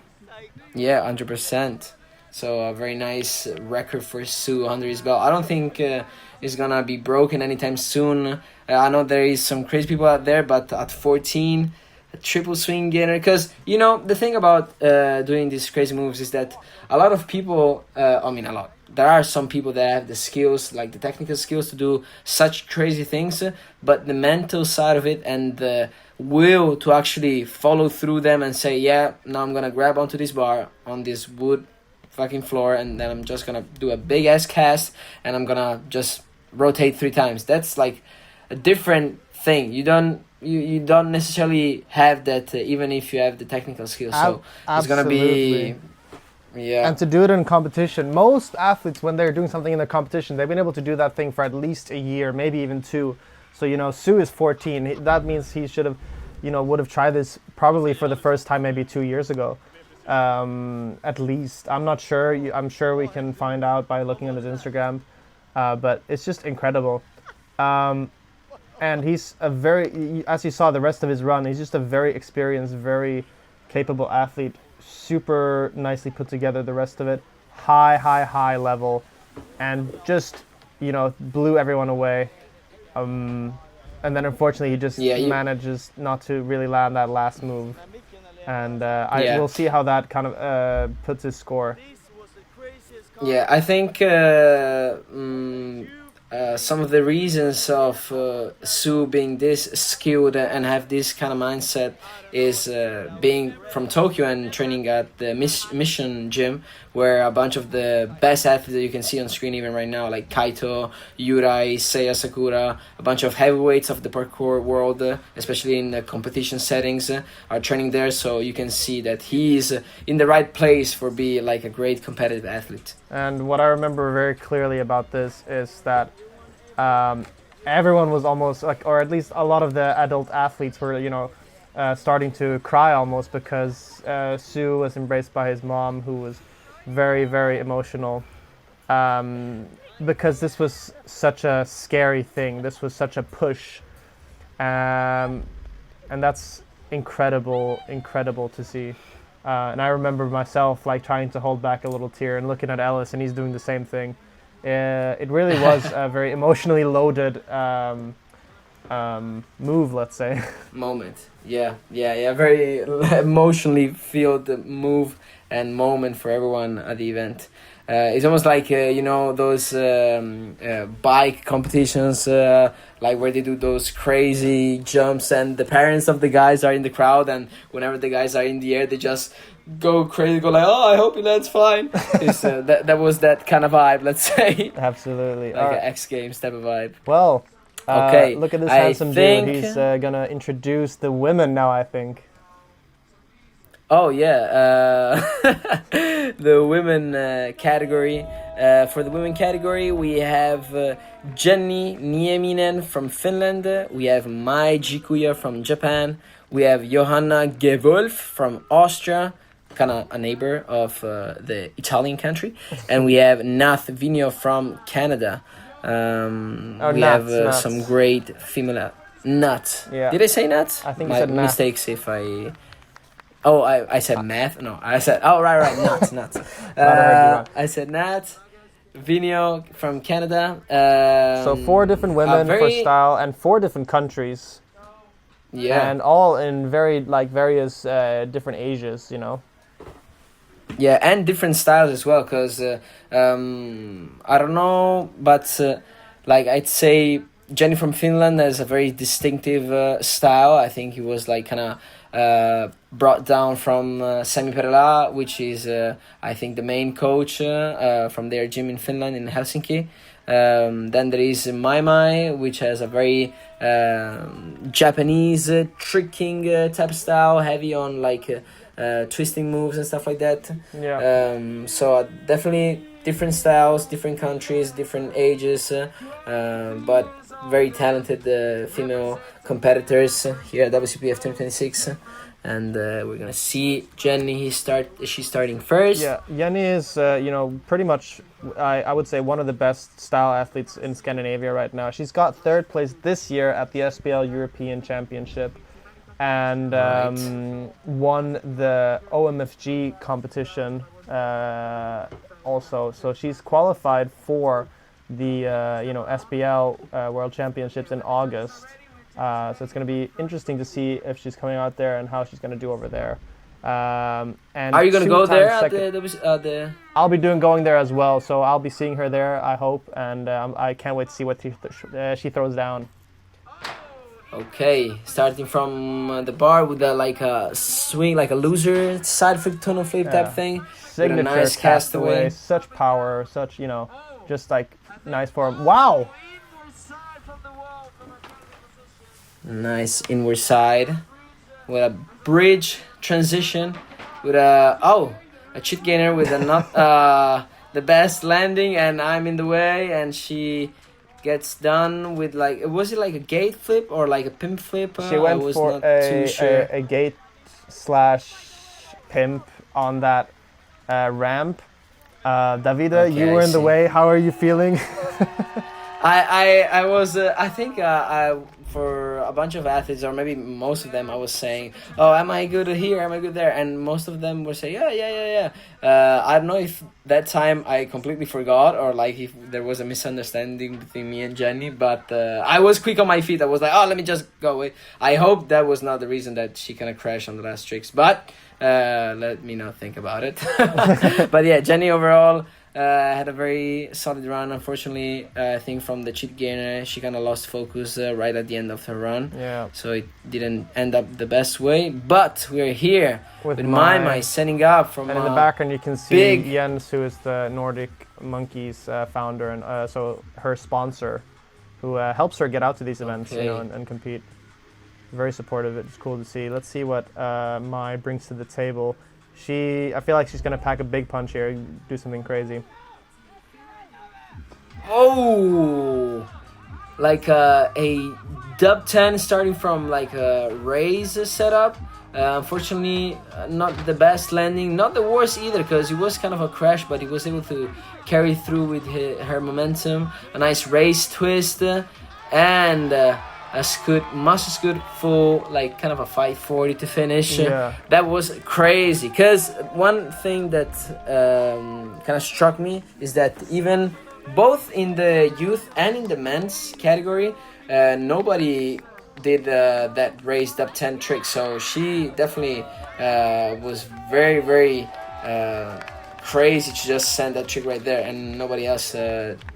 Yeah, 100%. So a very nice record for Sue under his belt. I don't think it's gonna be broken anytime soon. I know there is some crazy people out there, but at 14, a triple swing gainer. Because, you know, the thing about doing these crazy moves is that a lot of people, there are some people that have the skills, like the technical skills to do such crazy things, but the mental side of it and the will to actually follow through them and say, yeah, now I'm gonna grab onto this bar on this wood fucking floor, and then I'm just gonna do a big ass cast and I'm gonna just rotate 3 times. That's like a different thing. You don't necessarily have that even if you have the technical skills. So it's gonna be and to do it in competition, most athletes, when they're doing something in the competition, they've been able to do that thing for at least a year, maybe even 2. So, you know, Sue is 14. That means he should have, you know, would have tried this probably for the first time maybe 2 years ago, at least. I'm not sure. I'm sure we can find out by looking at his Instagram, but it's just incredible. And he's a very, as you saw the rest of his run, he's just a very experienced, very capable athlete. Super nicely put together, the rest of it. High level, and just, you know, blew everyone away. And then unfortunately he just manages not to really land that last move. And we'll see how that kind of puts his score. Yeah, I think some of the reasons of Sue being this skilled and have this kind of mindset is being from Tokyo and training at the Mission Gym where a bunch of the best athletes that you can see on screen even right now, like Kaito, Yurai, Seiya Sakura, a bunch of heavyweights of the parkour world, especially in the competition settings, are training there. So you can see that he's in the right place for being like a great competitive athlete. And what I remember very clearly about this is that everyone was almost like, or at least a lot of the adult athletes were, starting to cry almost because Sue was embraced by his mom, who was very, very emotional. Because this was such a scary thing. This was such a push. And that's incredible to see. And I remember myself like trying to hold back a little tear and looking at Ellis, and he's doing the same thing. It really was a very emotionally loaded move, let's say. Moment. Yeah. Very emotionally filled move and moment for everyone at the event. It's almost like those bike competitions, like where they do those crazy jumps, and the parents of the guys are in the crowd, and whenever the guys are in the air, they just go crazy, go like, "Oh, I hope he lands fine." That was that kind of vibe, let's say. Absolutely. Like an X Games type of vibe. Well, okay. Look at this handsome dude. He's gonna introduce the women now, I think. Oh yeah, the women category. For the women category, we have Jenni Nieminen from Finland. We have Mai Jikuya from Japan. We have Johanna Gewolf from Austria, kind of a neighbor of the Italian country. And we have Nath Vinio from Canada. We have some great female... Nath. Yeah. Did I say Nath? I think you said Nath. Mistakes if I... Oh, I said math? No, I said... Oh, right, Nath. I said Nath. Vinio from Canada. So 4 different women for style and 4 different countries. Yeah. And all in various different ages, Yeah, and different styles as well, because I don't know, but I'd say Jenni from Finland has a very distinctive style. I think he was kind of brought down from Sami Perela, which is I think the main coach from their gym in Finland, in Helsinki. Then there is Mai, which has a very Japanese tricking type of style, heavy on twisting moves and stuff like that. Yeah. So definitely different styles, different countries, different ages, but very talented female competitors here at WCPF 2026. And we're gonna see Jenni. She's starting first. Yeah, Jenni is pretty much I would say one of the best style athletes in Scandinavia right now. She's got 3rd place this year at the SPL European Championship, and won the OMFG competition also. So she's qualified for the SPL World Championships in August. So it's going to be interesting to see if she's coming out there and how she's going to do over there. And are you going to go there at the... I'll be going there as well, so I'll be seeing her there, I hope, and I can't wait to see what she throws down. Okay, starting from the bar with a swing, like a loser side flip, tunnel flip type thing. Signature with a nice castaway. Such power, such, just nice form. Wow! Nice inward side with a bridge transition with a chit gainer with a not the best landing, and I'm in the way, and she gets done with was it like a gate flip or like a pimp flip? She went for a gate / pimp on that ramp. Davida, Okay, you were in the way. How are you feeling? I was I think for a bunch of athletes, or maybe most of them, I was saying, "Oh, am I good here? Am I good there?" And most of them were saying, "Yeah." I don't know if that time I completely forgot, or if there was a misunderstanding between me and Jenni. But I was quick on my feet. I was like, "Oh, let me just go away." I hope that was not the reason that she kind of crashed on the last tricks. But let me not think about it. But yeah, Jenni overall. had a very solid run. Unfortunately, I think from the cheat gainer, she kind of lost focus right at the end of her run. Yeah. So it didn't end up the best way. But we're here With with Mai. setting up from And in the background, you can see big- Jens, who is the Nordic Monkeys founder and so her sponsor, who helps her get out to these events, you know, Okay. and compete. Very supportive. It's cool to see. Let's see what Mai brings to the table. I feel like she's gonna pack a big punch here, do something crazy. Oh, like a dub 10 starting from like a raise setup. Unfortunately, not the best landing, not the worst either, because it was kind of a crash, but he was able to carry through with her momentum. A nice race twist and a scoot, master scoot full, like kind of a 540 to finish. Yeah. That was crazy, because one thing that kind of struck me is that even both in the youth and in the men's category, nobody did that raised up 10 trick. So she definitely was very, very crazy to just send that trick right there, and nobody else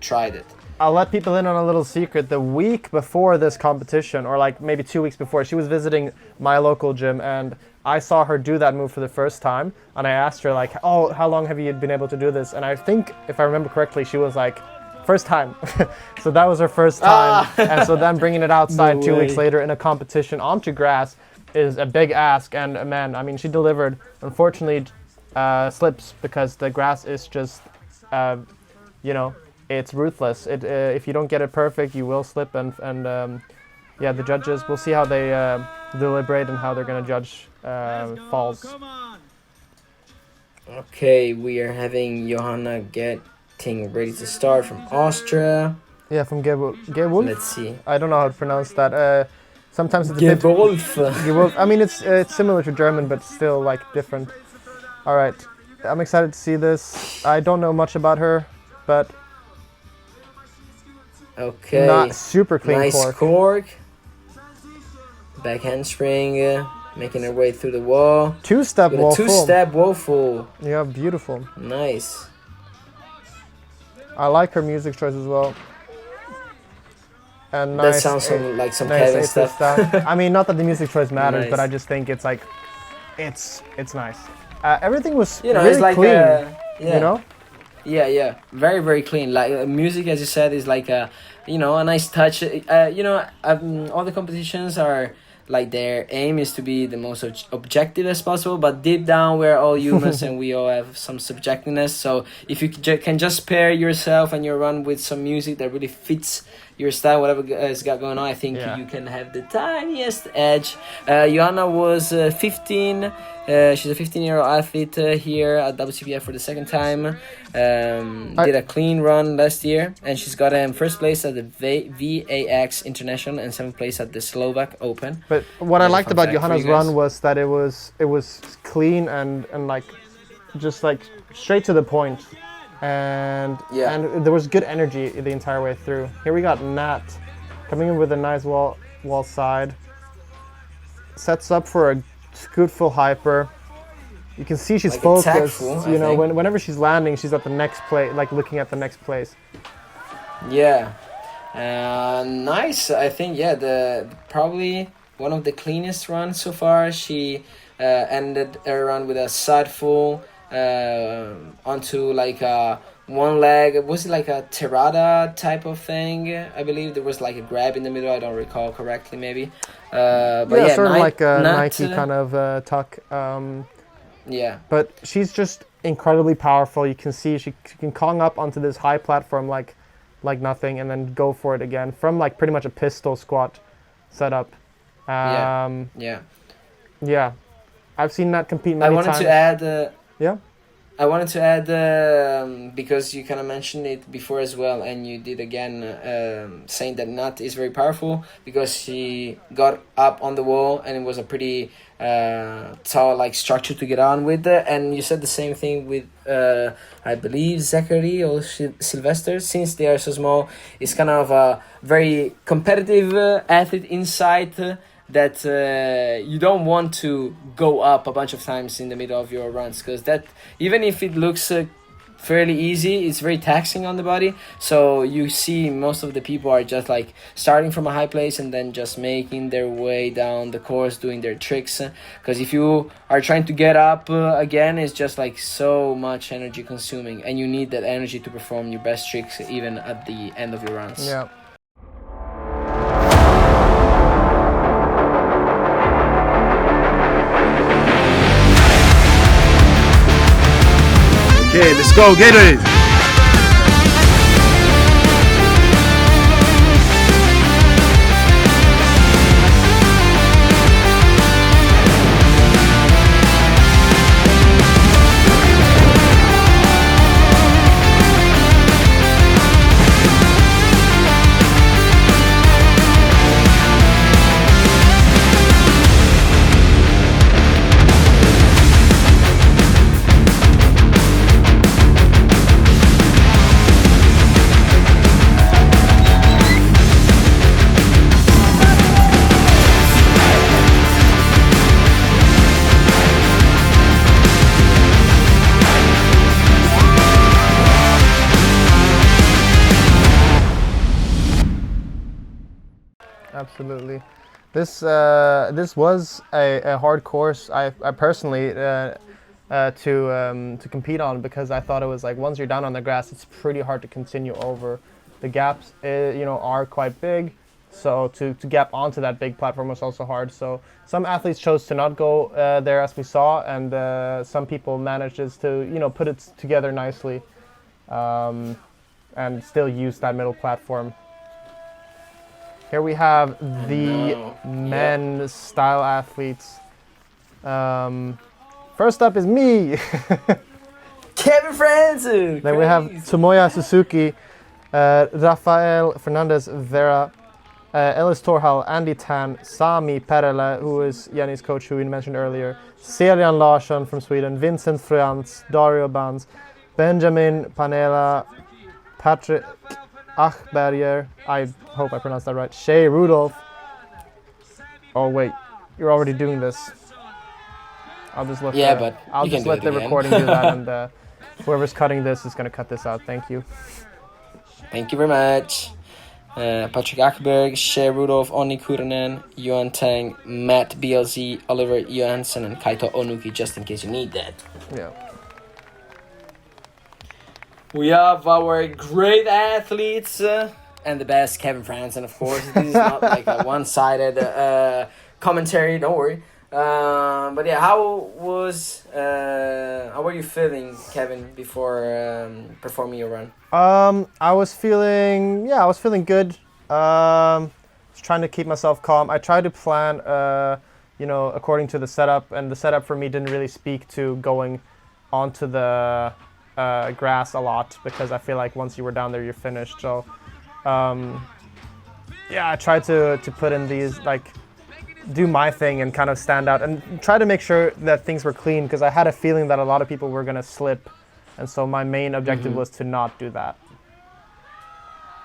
tried it. I'll let people in on a little secret. The week before this competition, or like maybe 2 weeks before, she was visiting my local gym, and I saw her do that move for the first time. And I asked her like, "Oh, how long have you been able to do this?" And I think, if I remember correctly, she was like, "First time." So that was her first time. And so then bringing it outside No 2 weeks way. later in a competition onto grass is a big ask. And man, I mean, she delivered. Unfortunately, slips because the grass is just, you know, it's ruthless. If you don't get it perfect, you will slip. And yeah, the judges, we'll see how they deliberate and how they're going to judge falls. Okay, we are having Johanna getting ready to start from Austria. Yeah, from Gewolf. Let's see. I don't know how to pronounce that. Sometimes it's a bit... Gewolf. Gewolf. I mean, it's similar to German, but still like different. All right, I'm excited to see this. I don't know much about her, but Okay. not super clean Nice cork. cork. Back handspring, making her way through the wall. Two-step With a wall full. two-step waffle. Yeah, beautiful. Nice. I like her music choice as well. And That nice, sounds like some nice Kevin aces stuff. I mean, not that the music choice matters, Nice. but I just think it's like, it's nice. Everything was You know, really it's like clean. yeah. You know? Yeah, very, very clean. Like music, as you said, is like a, you know, a nice touch. You know, all the competitions are like their aim is to be the most objective as possible, but deep down we're all humans and we all have some subjectiveness. So if you can just pair yourself and your run with some music that really fits your style, whatever has got going on, I think Yeah. you can have the tiniest edge. Johanna was 15. She's a 15-year-old athlete here at WCPF for the second time. Did a clean run last year, and she's got first place at the VAX International and 7th place at the Slovak Open. But what I Little liked fun about fact for Johanna's you guys. run was that it was clean and like just like straight to the point. And Yeah. and there was good energy the entire way through. Here we got Nath coming in with a nice wall side. Sets up for a scoot full hyper. You can see she's Like a focused. tactful, You I know, think. whenever she's landing, she's at the next place, like looking at the next place. Yeah, nice. I think the probably one of the cleanest runs so far. She ended her run with a side full onto like one leg. Was it like a Tirada type of thing? I believe there was like a grab in the middle. I don't recall correctly, maybe. But yeah, sort of like a Nath, Nike kind of tuck. Yeah, But she's just incredibly powerful. You can see she can Kong up onto this high platform like nothing, and then go for it again from like pretty much a pistol squat setup. Yeah. Yeah. I've seen that compete I many wanted times. to add. Yeah. I wanted to add, because you kind of mentioned it before as well, and you did again, saying that Nath is very powerful because she got up on the wall and it was a pretty tall like structure to get on with. And you said the same thing with, I believe, Zachary or Sylvester. Since they are so small, it's kind of a very competitive athlete inside. That you don't want to go up a bunch of times in the middle of your runs, because that, even if it looks fairly easy. It's very taxing on the body. So you see most of the people are just like starting from a high place and then just making their way down the course, doing their tricks. Because if you are trying to get up again, it's just like so much energy consuming, and you need that energy to perform your best tricks even at the end of your runs. Yeah. Okay, let's go, get it! Absolutely. This was a hard course. I personally to compete on, because I thought it was like once you're down on the grass, it's pretty hard to continue over. The gaps, are quite big, so to gap onto that big platform was also hard. So some athletes chose to not go there, as we saw, and some people manages to put it together nicely, and still use that middle platform. Here we have the men's style athletes. First up is me. Kevin Franzen! Then we have Tomoya Suzuki, Rafael Fernandez Vera, Ellis Torhall, Andy Tan, Sami Perele, who is Jenny's coach, who we mentioned earlier, Celian Larsson from Sweden, Vincent Froiants, Dario Bans, Benjamin Panela, Patrick Högberg, I hope I pronounced that right, Shay Rudolph. Oh wait, you're already doing this. I'll just let the recording do that, and whoever's cutting this is going to cut this out. Thank you. Thank you very much. Patrick Ackberg, Shay Rudolph, Onni Kurunen, Johan Tang, Matt BLZ, Oliver Johansson, and Kaito Onuki, just in case you need that. Yeah. We have our great athletes and the best, Kevin Franzen, of course. This is not like a one-sided commentary, don't worry. But yeah, how were you feeling, Kevin, before performing your run? I was feeling good. Just trying to keep myself calm. I tried to plan, according to the setup, and the setup for me didn't really speak to going onto the grass a lot, because I feel like once you were down there, you're finished. So, I tried to put in these, like, do my thing and kind of stand out and try to make sure that things were clean, because I had a feeling that a lot of people were going to slip, and so my main objective was to not do that.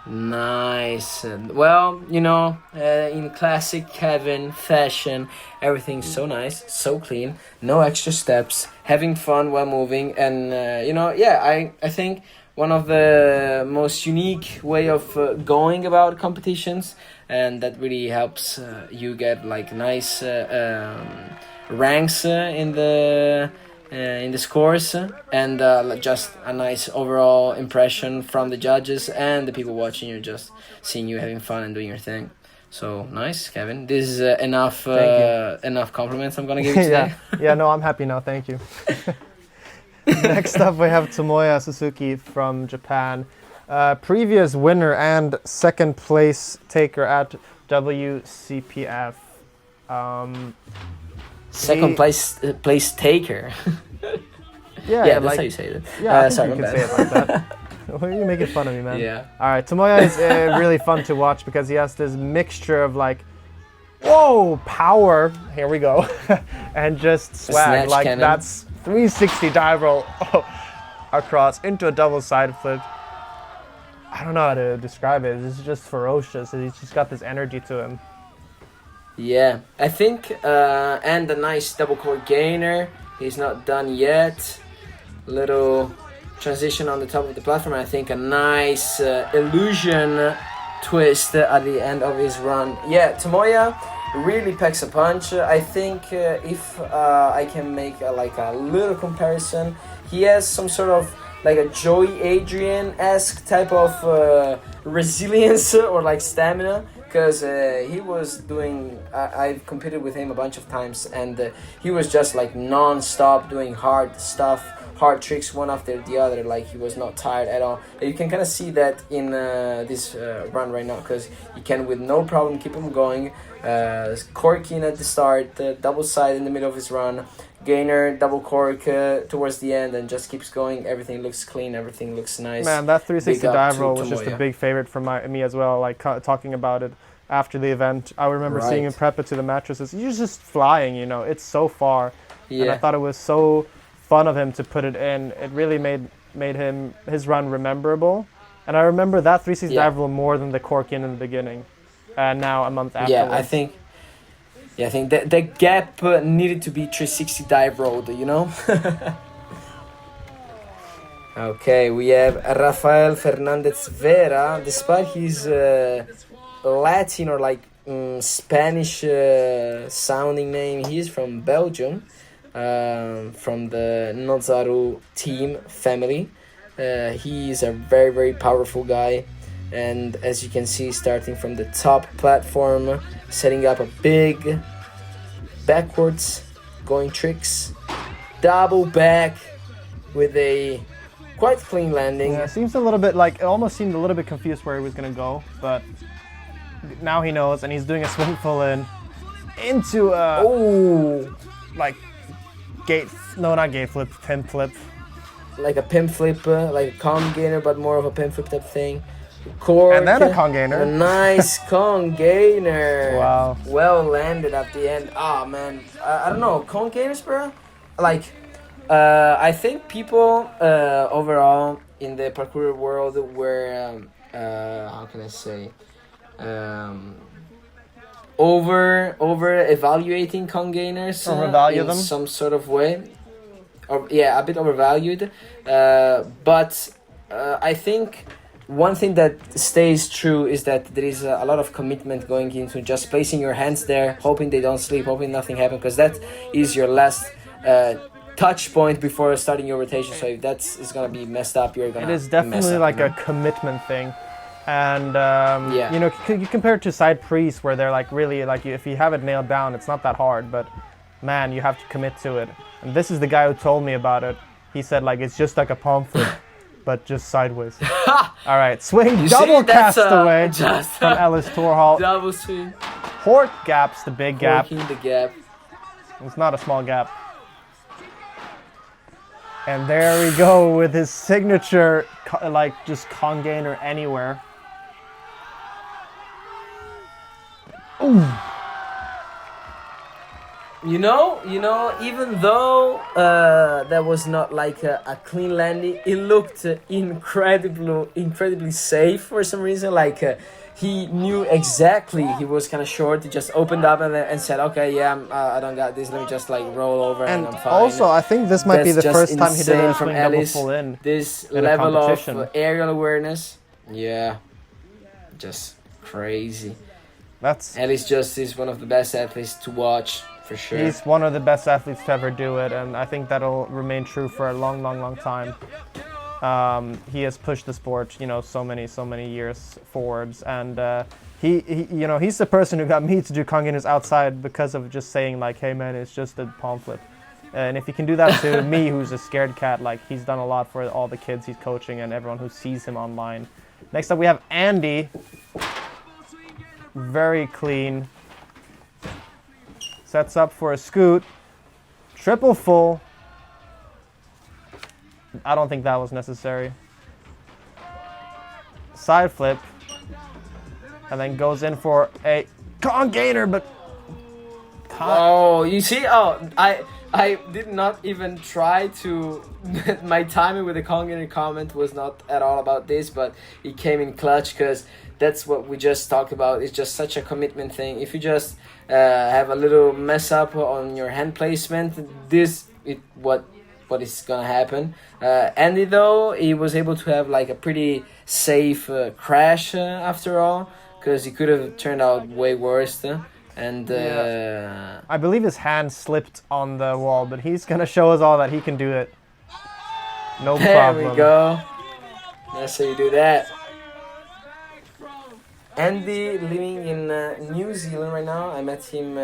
Nice. Well, in classic Kevin fashion, everything's so nice, so clean, no extra steps, having fun while moving, and I think one of the most unique way of going about competitions, and that really helps you get like nice ranks in the scores, and just a nice overall impression from the judges and the people watching you, just seeing you having fun and doing your thing. So nice, Kevin. This is enough compliments I'm gonna give you today. No, I'm happy now, thank you. Next up we have Tomoya Suzuki from Japan, previous winner and second place taker at WCPF. Second place taker. That's how you say it. Yeah, sorry, you can say it like that. Why are you making fun of me, man? Yeah. All right, Tomoya is really fun to watch, because he has this mixture of like, whoa, power, here we go, and just swag. Like cannon. That's 360 dive roll across into a double side flip. I don't know how to describe it. It's just ferocious. He's just got this energy to him. Yeah, I think, and a nice double core gainer. He's not done yet. Little transition on the top of the platform. I think a nice illusion twist at the end of his run. Yeah, Tomoya really packs a punch. I think if I can make a little comparison, he has some sort of like a Joey Adrian-esque type of resilience or like stamina, because he was doing, I've competed with him a bunch of times, and he was just like non-stop doing hard stuff, hard tricks one after the other. Like he was not tired at all. You can kind of see that in this run right now, because you can with no problem keep him going. Corking at the start, double side in the middle of his run, gainer, double cork towards the end, and just keeps going. Everything looks clean, everything looks nice. Man, that 360 Big up dive to roll was just a Tomoya. big favorite for me as well, like talking about it after the event. I remember seeing him prep it to the mattresses. He's just flying, you know, it's so far. Yeah. And I thought it was so fun of him to put it in. It really made his run rememberable. And I remember that 360 dive roll more than the cork in the beginning. Now a month afterwards. I think the gap needed to be 360 dive rolled, you know? Okay, we have Rafael Fernandez Vera. Despite his Latin or like Spanish sounding name, he's from Belgium, from the Nozaru team family. He's a very, very powerful guy. And as you can see, starting from the top platform, setting up a big backwards going tricks, double back with a quite clean landing. Yeah, it seems a little bit like, it almost seemed a little bit confused where he was going to go, but now he knows, and he's doing a swing full in into a, like, not gate flip, pimp flip. Like a pimp flip, like a Kong gainer, but more of a pimp flip type thing. Cork, and then a Kong gainer. A nice Kong gainer. Wow. Well landed at the end. Ah, man. I don't know. Kong gainers, bro? Like, I think people overall in the parkour world were, how can I say, over evaluating Kong gainers overvalue in them some sort of way. Or, yeah, a bit overvalued. But I think one thing that stays true is that there is a lot of commitment going into just placing your hands there, hoping they don't sleep, hoping nothing happens, because that is your last touch point before starting your rotation. So if that's going to be messed up, you're going to It is definitely like a commitment thing. And, you know, you compare it to side priests where they're like really, like if you have it nailed down, it's not that hard, but man, you have to commit to it. And this is the guy who told me about it. He said like, it's just like a palm flip. But just sideways. All right, swing, double cast away from Ellis Torhall. Double swing. Hort gaps the big gap. The gap. It's not a small gap. And there we go with his signature, like just Kong gainer anywhere. Ooh. You know, even though that was not like a clean landing, it looked incredibly safe for some reason. Like he knew exactly he was kind of short. He just opened up and said, "Okay, yeah, I don't got this. Let me just like roll over and I'm fine." Also, I think this might be the first time he did a from swing double Ellis. full in. This in level of aerial awareness, yeah, just crazy. Ellis just is one of the best athletes to watch. For sure. He's one of the best athletes to ever do it, and I think that'll remain true for a long, long, long time. He has pushed the sport, you know, so many years forwards, and he you know, he's the person who got me to do Kong gainers outside because of just saying like, hey man, it's just a palm flip. And if he can do that to me, who's a scared cat, like he's done a lot for all the kids he's coaching and everyone who sees him online. Next up we have Andy. Very clean. Sets up for a scoot. Triple full. I don't think that was necessary. Side flip. And then goes in for a Kong gainer, but... Oh, you see? Oh, I did not even try to... My timing with the Kong gainer comment was not at all about this, but it came in clutch because that's what we just talked about. It's just such a commitment thing. If you just have a little mess up on your hand placement, this is what what is gonna happen. Andy though, he was able to have like a pretty safe crash after all, because he could have turned out way worse. And I believe his hand slipped on the wall, but he's gonna show us all that he can do it. No problem. There we go. That's how you do that. Andy living in New Zealand right now. I met him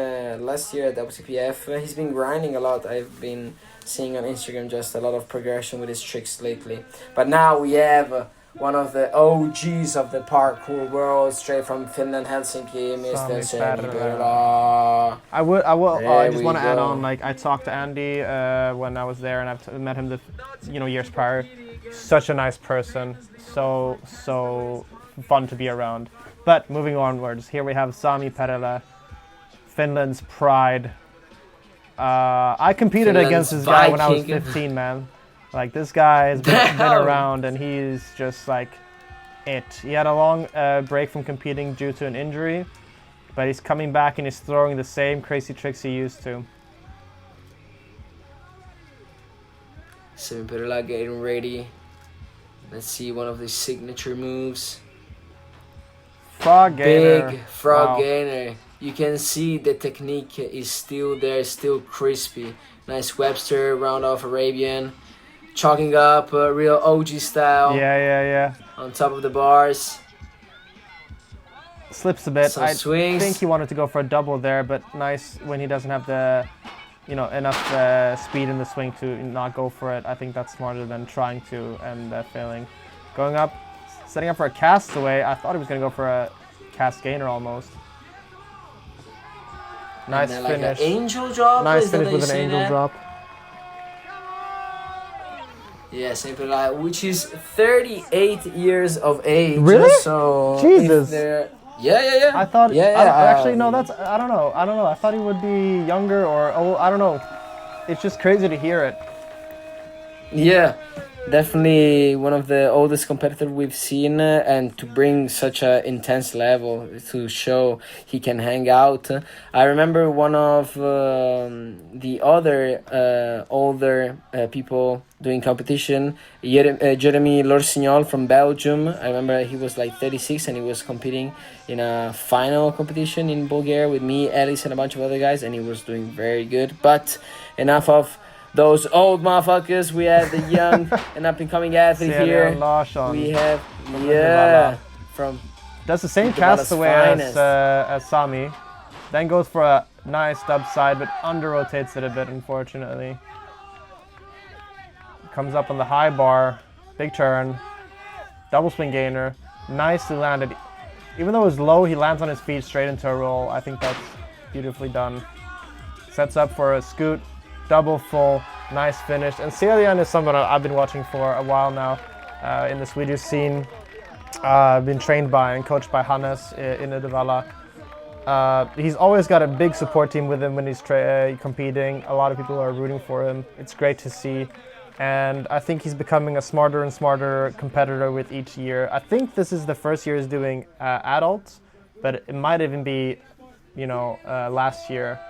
last year at WCPF. He's been grinding a lot. I've been seeing on Instagram just a lot of progression with his tricks lately. But now we have one of the OGs of the parkour world, straight from Finland, Helsinki, Mr. Sami Perla. I just want to add on, like, I talked to Andy when I was there, and I've met him years prior. Such a nice person, so fun to be around. But moving onwards, here we have Sami Perla, Finland's pride. I competed Finland's against this guy when I was Viking. 15, man. Like, this guy has been around, and he's just like it. He had a long break from competing due to an injury, but he's coming back and he's throwing the same crazy tricks he used to. Sami Perla getting ready. Let's see one of the signature moves. Frog gainer. Big frog Wow. gainer. You can see the technique is still there, still crispy. Nice Webster, round off Arabian. Chalking up real OG style. Yeah. On top of the bars. Slips a bit. Some I swings. think he wanted to go for a double there, but nice when he doesn't have the, enough speed in the swing to not go for it. I think that's smarter than trying to and failing. Going up, setting up for a castaway. I thought he was going to go for a cast gainer almost. Nice And then finish. Like an angel drop. Nice is that finish how you with an say angel that? drop. Yeah, Sami Perla, which is 38 years of age. Really? So Jesus. if they're- Yeah. I thought. Yeah. Actually, no. I don't know. I thought he would be younger or old. I don't know. It's just crazy to hear it. Yeah, definitely one of the oldest competitors we've seen, and to bring such a intense level to show he can hang out. I remember one of the other older people doing competition, Jeremy Lorsignol from Belgium. I remember he was like 36 and he was competing in a final competition in Bulgaria with me, Elliott, and a bunch of other guys, and he was doing very good. But enough of those old motherfuckers. We have the young and up and coming athlete here. Larsson. We have Uddevalla. from Does the same Uddevalla's castaway finest. as Sami. Then goes for a nice dub side, but under rotates it a bit, unfortunately. Comes up on the high bar, big turn, double swing gainer, nicely landed. Even though it was low, he lands on his feet straight into a roll. I think that's beautifully done. Sets up for a scoot, double full, nice finish. And Celian is someone I've been watching for a while now in the Swedish scene. Been trained by and coached by Hannes in Uddevalla. He's always got a big support team with him when he's competing. A lot of people are rooting for him. It's great to see. And I think he's becoming a smarter and smarter competitor with each year. I think this is the first year he's doing adults, but it might even be, last year.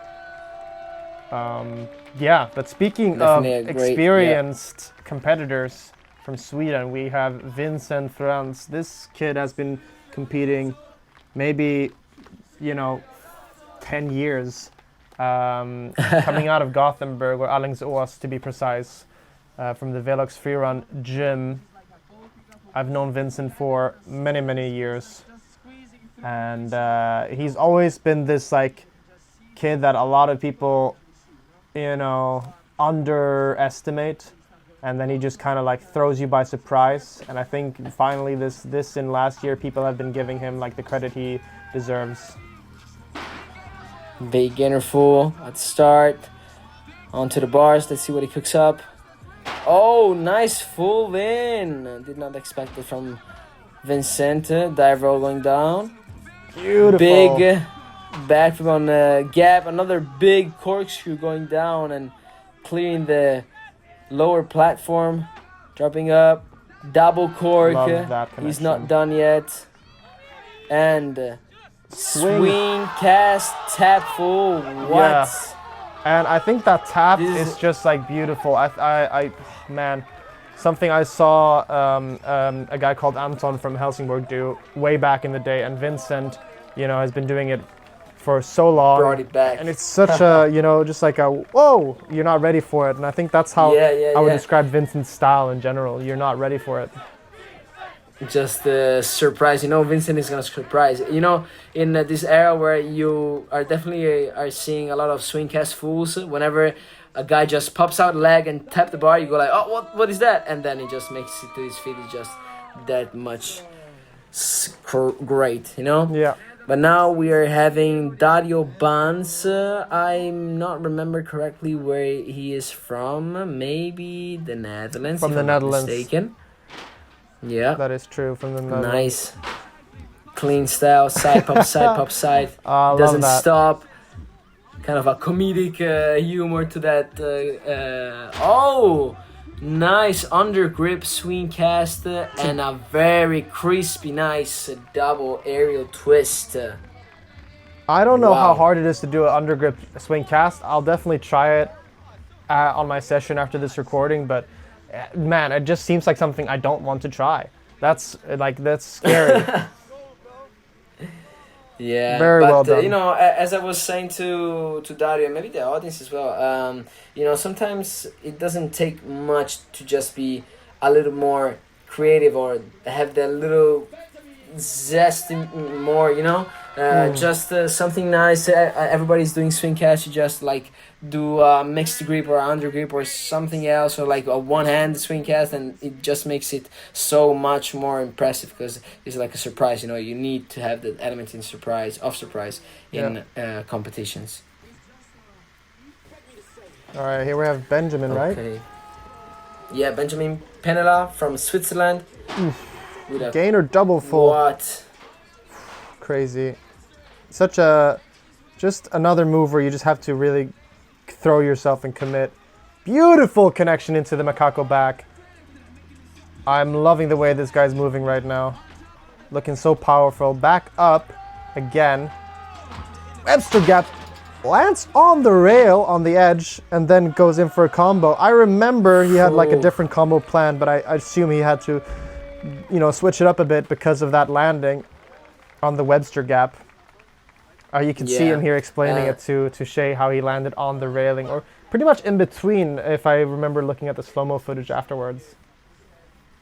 But speaking Definitely of a great- experienced competitors from Sweden, we have Vincent Froiants. This kid has been competing maybe, 10 years, coming out of Gothenburg, or Alingsås to be precise, from the Velox Freerun gym. I've known Vincent for many, many years. And he's always been this kid that a lot of people underestimate, and then he just kind of throws you by surprise. And I think finally this in last year, people have been giving him the credit he deserves. big gainer full at the start. Onto the bars. Let's see what he cooks up. Oh, nice full in. Did not expect it from Vincent. Dive roll going down. Beautiful. Big backflip on the gap. Another big corkscrew going down and clearing the lower platform. Dropping up. Double cork. Love that He's connection. not done yet. And swing, cast, tap full. What? Yeah. And I think that tap This- is just like beautiful. Man, something I saw a guy called Anton from Helsingborg do way back in the day, and Vincent, has been doing it for so long. Brought it back. And it's such a, just like a, whoa, you're not ready for it. And I think that's how I would describe Vincent's style in general. You're not ready for it. Just surprise. Vincent is gonna surprise. In this era where you are definitely are seeing a lot of swing cast fools. Whenever a guy just pops out leg and tap the bar, you go like, oh, what is that? And then he just makes it to his feet. It's just that much great. Yeah. But now we are having Dario Bans. I'm not remember correctly where he is from. Maybe the Netherlands. From if the I'm not Netherlands. Mistaken. Yeah. That is true, from the Netherlands. Nice. Clean style, side pop, side. I Doesn't love that. stop. Kind of a comedic humor to that. Nice under grip swing cast and a very crispy, nice double aerial twist. I don't know how Wow. hard it is to do an undergrip swing cast. I'll definitely try it on my session after this recording, but man, it just seems like something I don't want to try. That's scary. Yeah, Very but well done. as I was saying to Dario, maybe the audience as well. Sometimes it doesn't take much to just be a little more creative or have that little zest more. Just something nice. Everybody's doing swing cast. You just like do a mixed grip or under grip or something else, or like a one-hand swing cast, and it just makes it so much more impressive because it's like a surprise. You need to have the element in surprise in competitions. All right, here we have Benjamin, right? Okay. Yeah, Benjamin Penela from Switzerland. With a Gainer double full. what? Crazy. Just another move where you just have to really throw yourself and commit. Beautiful connection into the Macaco back. I'm loving the way this guy's moving right now. Looking so powerful. Back up again. Webster gap. Lands on the rail on the edge and then goes in for a combo. I remember he had like a different combo plan, but I assume he had to, switch it up a bit because of that landing on the Webster gap. You can see him here explaining it to Shay how he landed on the railing, or pretty much in between, if I remember looking at the slow-mo footage afterwards.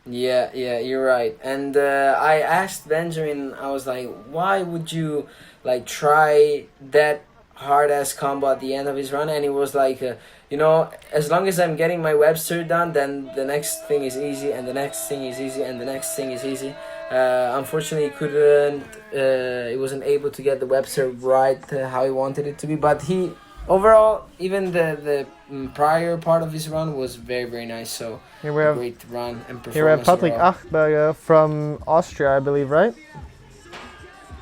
Yeah, you're right. And I asked Benjamin, I was like, why would you like try that hard-ass combo at the end of his run? And he was like, as long as I'm getting my Webster done, then the next thing is easy, and the next thing is easy, and the next thing is easy. Unfortunately, he wasn't able to get the Webster right how he wanted it to be, but he overall, even the prior part of his run was very, very nice. So Here we have great run and performance. Here we have Patrick overall. Högberg from Austria, I believe, right?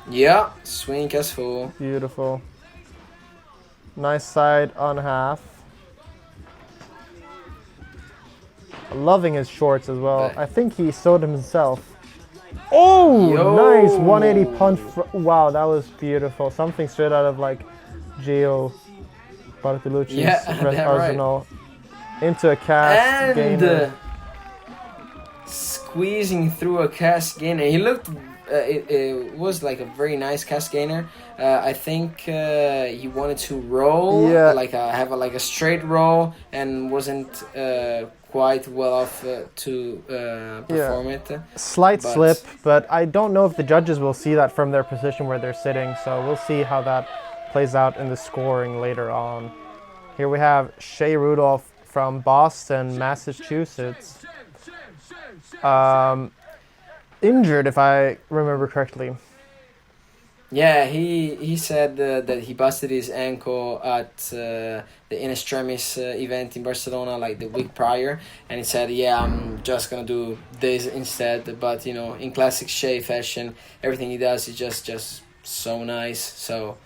Yeah, swing as full. Beautiful. Nice side on half. Loving his shorts as well. Okay. I think he sewed them himself. Oh, Yo. nice 180 punch. Wow, that was beautiful. Something straight out of like Gio Bartolucci's arsenal. Into a cast gainer. Squeezing through a cast gainer. He looked. It was like a very nice cast gainer. I think he wanted to roll, have a straight roll, and wasn't quite well off to perform it. Slight slip, but I don't know if the judges will see that from their position where they're sitting. So we'll see how that plays out in the scoring later on. Here we have Shea Rudolph from Boston, Massachusetts. Injured, if I remember correctly. Yeah, he said that he busted his ankle at the In Extremis event in Barcelona like the week prior, and he said, I'm just gonna do this instead. But in classic Shea fashion, everything he does is just so nice. So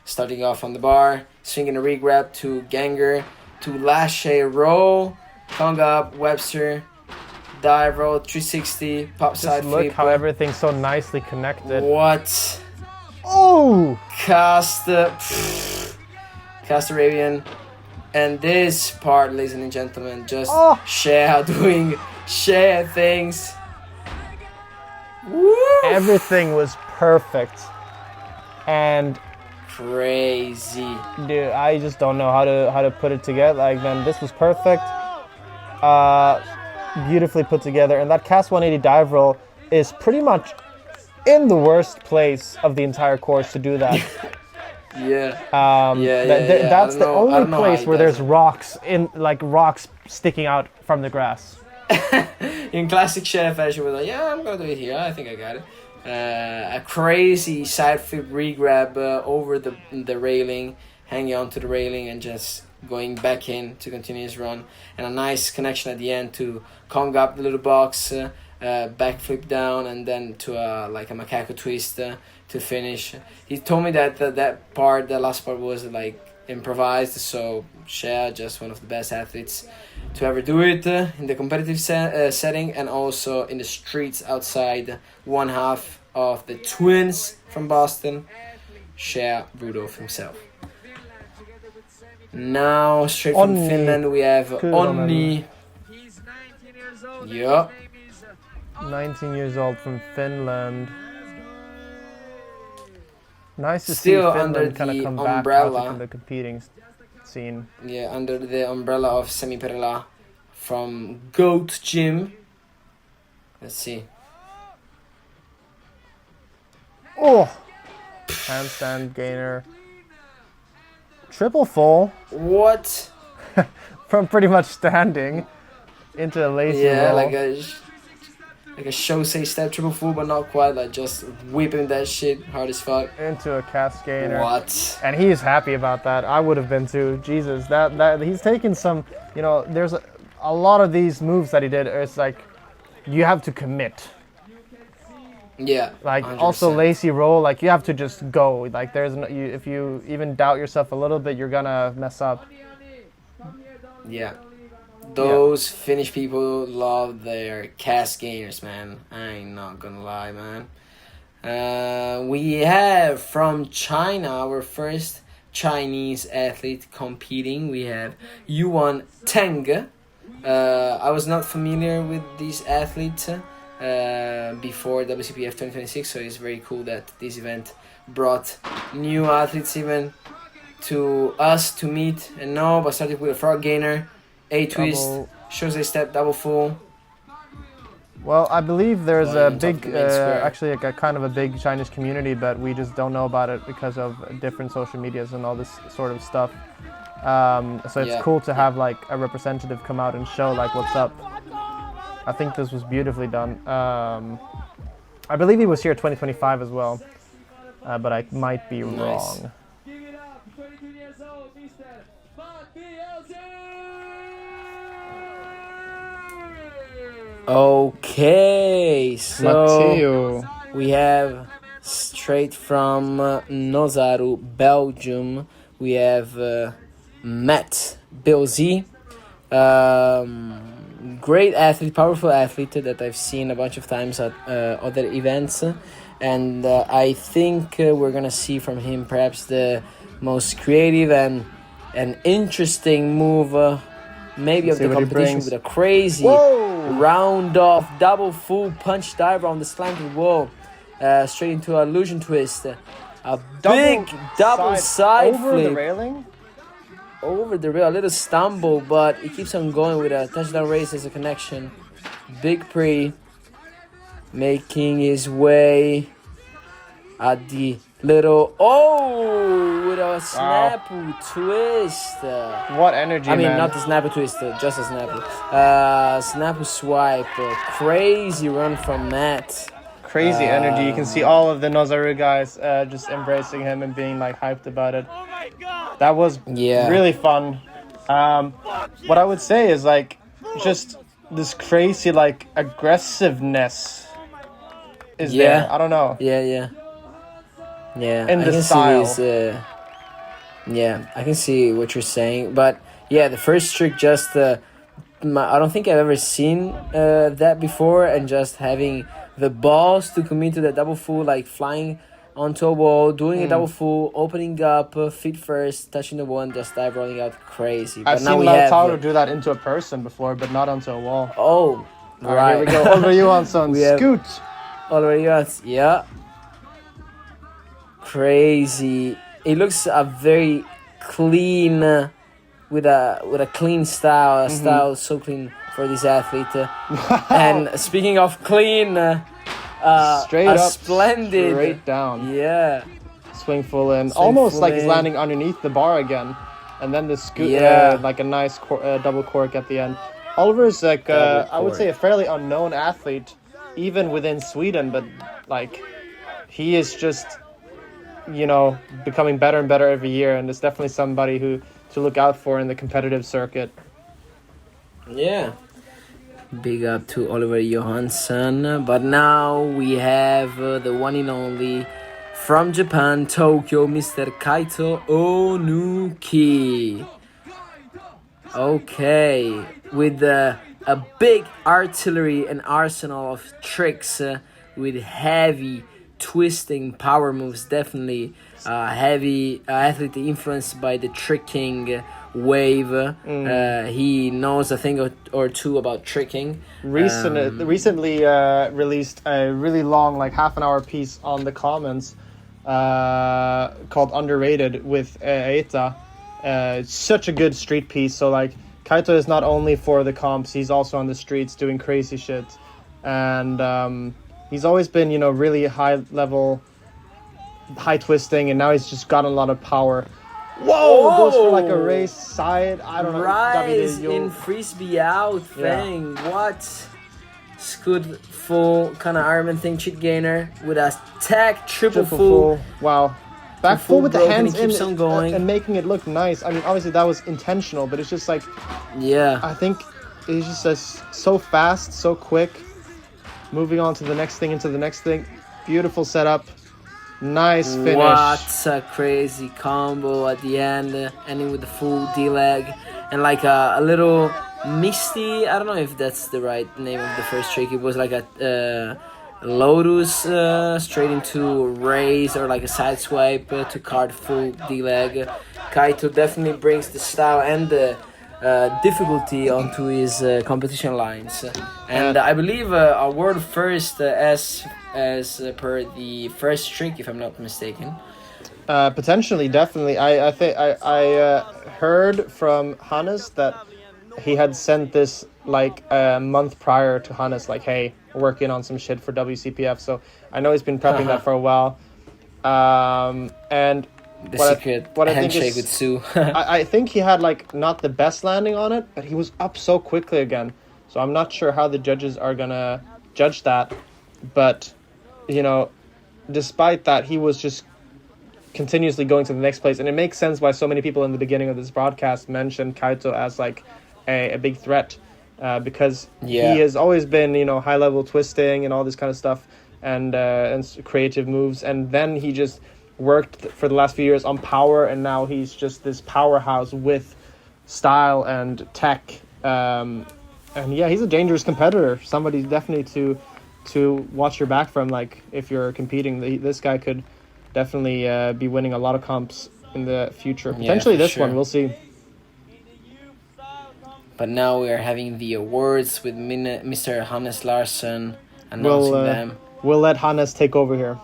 starting off on the bar, swinging a re-grab to Ganger, to lache roll, tongue up, Webster, dive roll, 360, pop side Just look flip. how everything's so nicely connected. What? Oh! Cast Arabian, And this part, ladies and gentlemen, just Oh. Shea doing Shea things. Woo! Everything was perfect. And Crazy. dude, I just don't know how to put it together. Like, man, this was perfect. Beautifully put together. And that cast 180 dive roll is pretty much in the worst place of the entire course to do that. Yeah. That's the I only don't know how place he where does there's rocks rocks sticking out from the grass. In classic Shea fashion, we're like, yeah, I'm gonna do it here. I think I got it. A crazy side flip re-grab over the railing, hanging onto the railing and just going back in to continue his run. And a nice connection at the end to Kong up the little box, backflip down, and then to a macaco twist to finish. He told me that the last part was like improvised, so Shea, just one of the best athletes to ever do it in the competitive setting and also in the streets outside. One half of the twins from Boston, Shea Rudolph himself. Now straight from Onni. Finland we have Onni. Yeah. 19 years old from Finland. Nice to Still see under Finland kind of the come back umbrella. out into the competing scene. Yeah, under the umbrella of Semi Perla from Goat Gym. Let's see. Oh! Handstand gainer. Triple full What? from pretty much standing into a lazy Yeah, roll. like a Shosei step triple full, but not quite. Like just whipping that shit hard as fuck. Into a cast gainer. What? And he's happy about that. I would have been too. Jesus, that he's taken some. You know, there's a lot of these moves that he did. It's like you have to commit. Yeah. Like 100%. also lazy roll. Like you have to just go. Like there's no, if you even doubt yourself a little bit, you're gonna mess up. Yeah. Those Finnish people love their cast gainers, man. I ain't not gonna lie, man. We have from China our first Chinese athlete competing. We have Yuan Teng. I was not familiar with these athletes before WCPF 2026, so it's very cool that this event brought new athletes even to us to meet and know. But started with a frog gainer, a twist, shows a step, double full. Well, I believe there's a on top big, of the main square. actually a kind of a big Chinese community, but we just don't know about it because of different social medias and all this sort of stuff. So it's Yeah. cool to have like a representative come out and show like what's up. I think this was beautifully done. I believe he was here 2025 as well, but I might be wrong. Okay, so Matteo. we have straight from Nozaru, Belgium, we have Matt Bilzy. Great athlete, powerful athlete that I've seen a bunch of times at other events. And I think we're going to see from him perhaps the most creative and interesting move maybe Let's of see the what he competition brings. with a crazy round off double full punch dive on the slanted wall straight into a illusion twist. A big double side over flip the railing. over the rail, a little stumble, but he keeps on going with a touchdown race as a connection. Big pre making his way at the little with a snapu twist. What energy, I mean, man. not the snapu twist, just a snapu. Snapu swipe, crazy run from Matt. Crazy energy. You can see all of the Nozaru guys just embracing him and being like hyped about it. That was really fun. What I would say is like just this crazy like aggressiveness is there. I don't know. Yeah. In I the can style. see this, I can see what you're saying, but yeah, the first trick just I don't think I've ever seen that before, and just having the balls to commit to the double full, like flying onto a wall, doing a double full, opening up, feet first, touching the wall, and just dive rolling out crazy. I've But now seen we have. Lautaro do that into a person before, but not onto a wall. Oh, All right, here we go. Oliver Johansson, We have- scoot. Oliver Johansson, yeah. Crazy. It looks very clean, with a clean style. A style so clean for this athlete. And speaking of clean, Straight a up, splendid, straight down. yeah, Swing full in. Swing Almost full like he's in. landing underneath the bar again. And then the scoot, Yeah. like a nice double cork at the end. Oliver's like, Double I would cork. say, a fairly unknown athlete, even within Sweden, but like, he is just, becoming better and better every year, and is definitely somebody who to look out for in the competitive circuit. yeah. Big up to Oliver Johansson. But now we have the one and only from Japan, Tokyo, Mr. Kaito Onuki. Okay, with a big artillery and arsenal of tricks, with heavy twisting power moves, definitely heavy athlete influenced by the tricking wave. He knows a thing or two about tricking. Recently released a really long, like half an hour piece on the comments called Underrated with Eita. It's such a good street piece. So like Kaito is not only for the comps, he's also on the streets doing crazy shit. And he's always been, really high level, high twisting, and now he's just gotten a lot of power. Whoa! Goes for like a race side. I don't know. Rise Davide, in frisbee out thing. What? Scoot full kind of Ironman thing, cheat gainer with a tech triple full. Wow. Back full full with the broken, hands he keeps in on going. and making it look nice. I mean, obviously that was intentional, but it's just like, Yeah. I think it's just so fast, so quick. Moving on to the next thing, into the next thing. Beautiful setup. Nice finish. What a crazy combo at the end, ending with the full D-leg. And like a little misty, I don't know if that's the right name of the first trick. It was like a Lotus straight into raise, or like a side swipe to card full D-leg. Kaito definitely brings the style and the difficulty onto his competition lines. And I believe a world first as per the first trick, if I'm not mistaken. Potentially, definitely. I think I heard from Hannes that he had sent this like a month prior to Hannes, like, hey, we're working on some shit for WCPF. So I know he's been prepping that for a while. And The what secret I think handshake is- with Sue. I think he had like not the best landing on it, but he was up so quickly again. So I'm not sure how the judges are gonna judge that. But, despite that, he was just continuously going to the next place. And it makes sense why so many people in the beginning of this broadcast mentioned Kaito as like a big threat. Because he has always been, high level twisting and all this kind of stuff and creative moves. And then he just worked for the last few years on power, and now he's just this powerhouse with style and tech. And yeah, he's a dangerous competitor. Somebody definitely to watch your back from. Like, if you're competing, this guy could definitely be winning a lot of comps in the future. Potentially for this sure. one, we'll see. But now we are having the awards with Mr. Hannes Larsson announcing them. We'll let Hannes take over here.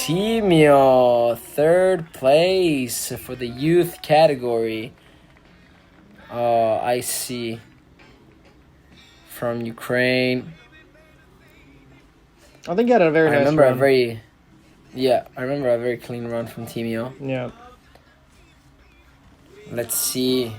Timio, third place for the youth category. Oh, I see. From Ukraine. I think he had a very I nice remember run. a very clean run from Timio. Yeah. Let's see.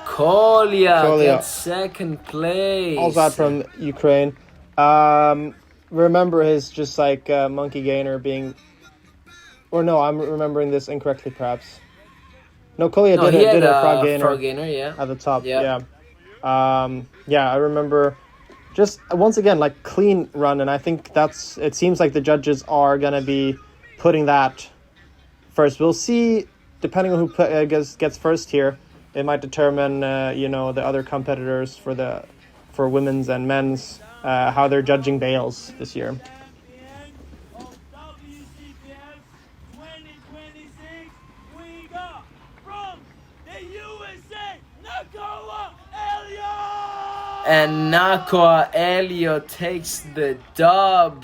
Kolia gets second place. Also out from Ukraine. Remember his just like monkey gainer being... Or no, I'm remembering this incorrectly perhaps. No, Kolia did a frog gainer yeah. at the top. Yeah. Yeah, I remember just once again like clean run, and I think it seems like the judges are gonna be putting that first. We'll see, depending on who gets first here, it might determine the other competitors for women's and men's how they're judging bales this year. And Nakoa Elliott takes the dub.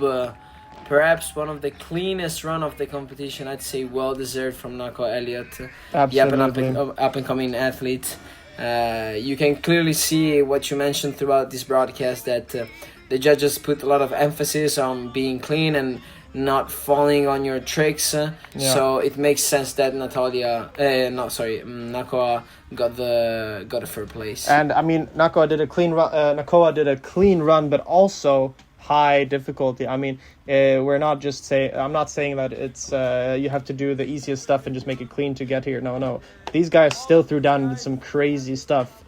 Perhaps one of the cleanest run of the competition. I'd say well deserved from Nakoa Elliott. Absolutely. Up and coming athlete. You can clearly see what you mentioned throughout this broadcast, that the judges put a lot of emphasis on being clean and not falling on your tricks. So it makes sense that Nakoa got the third place. And I mean, Nakoa did a clean run, but also high difficulty. I mean, I'm not saying that it's you have to do the easiest stuff and just make it clean to get here. No. These guys still threw down and did some crazy stuff.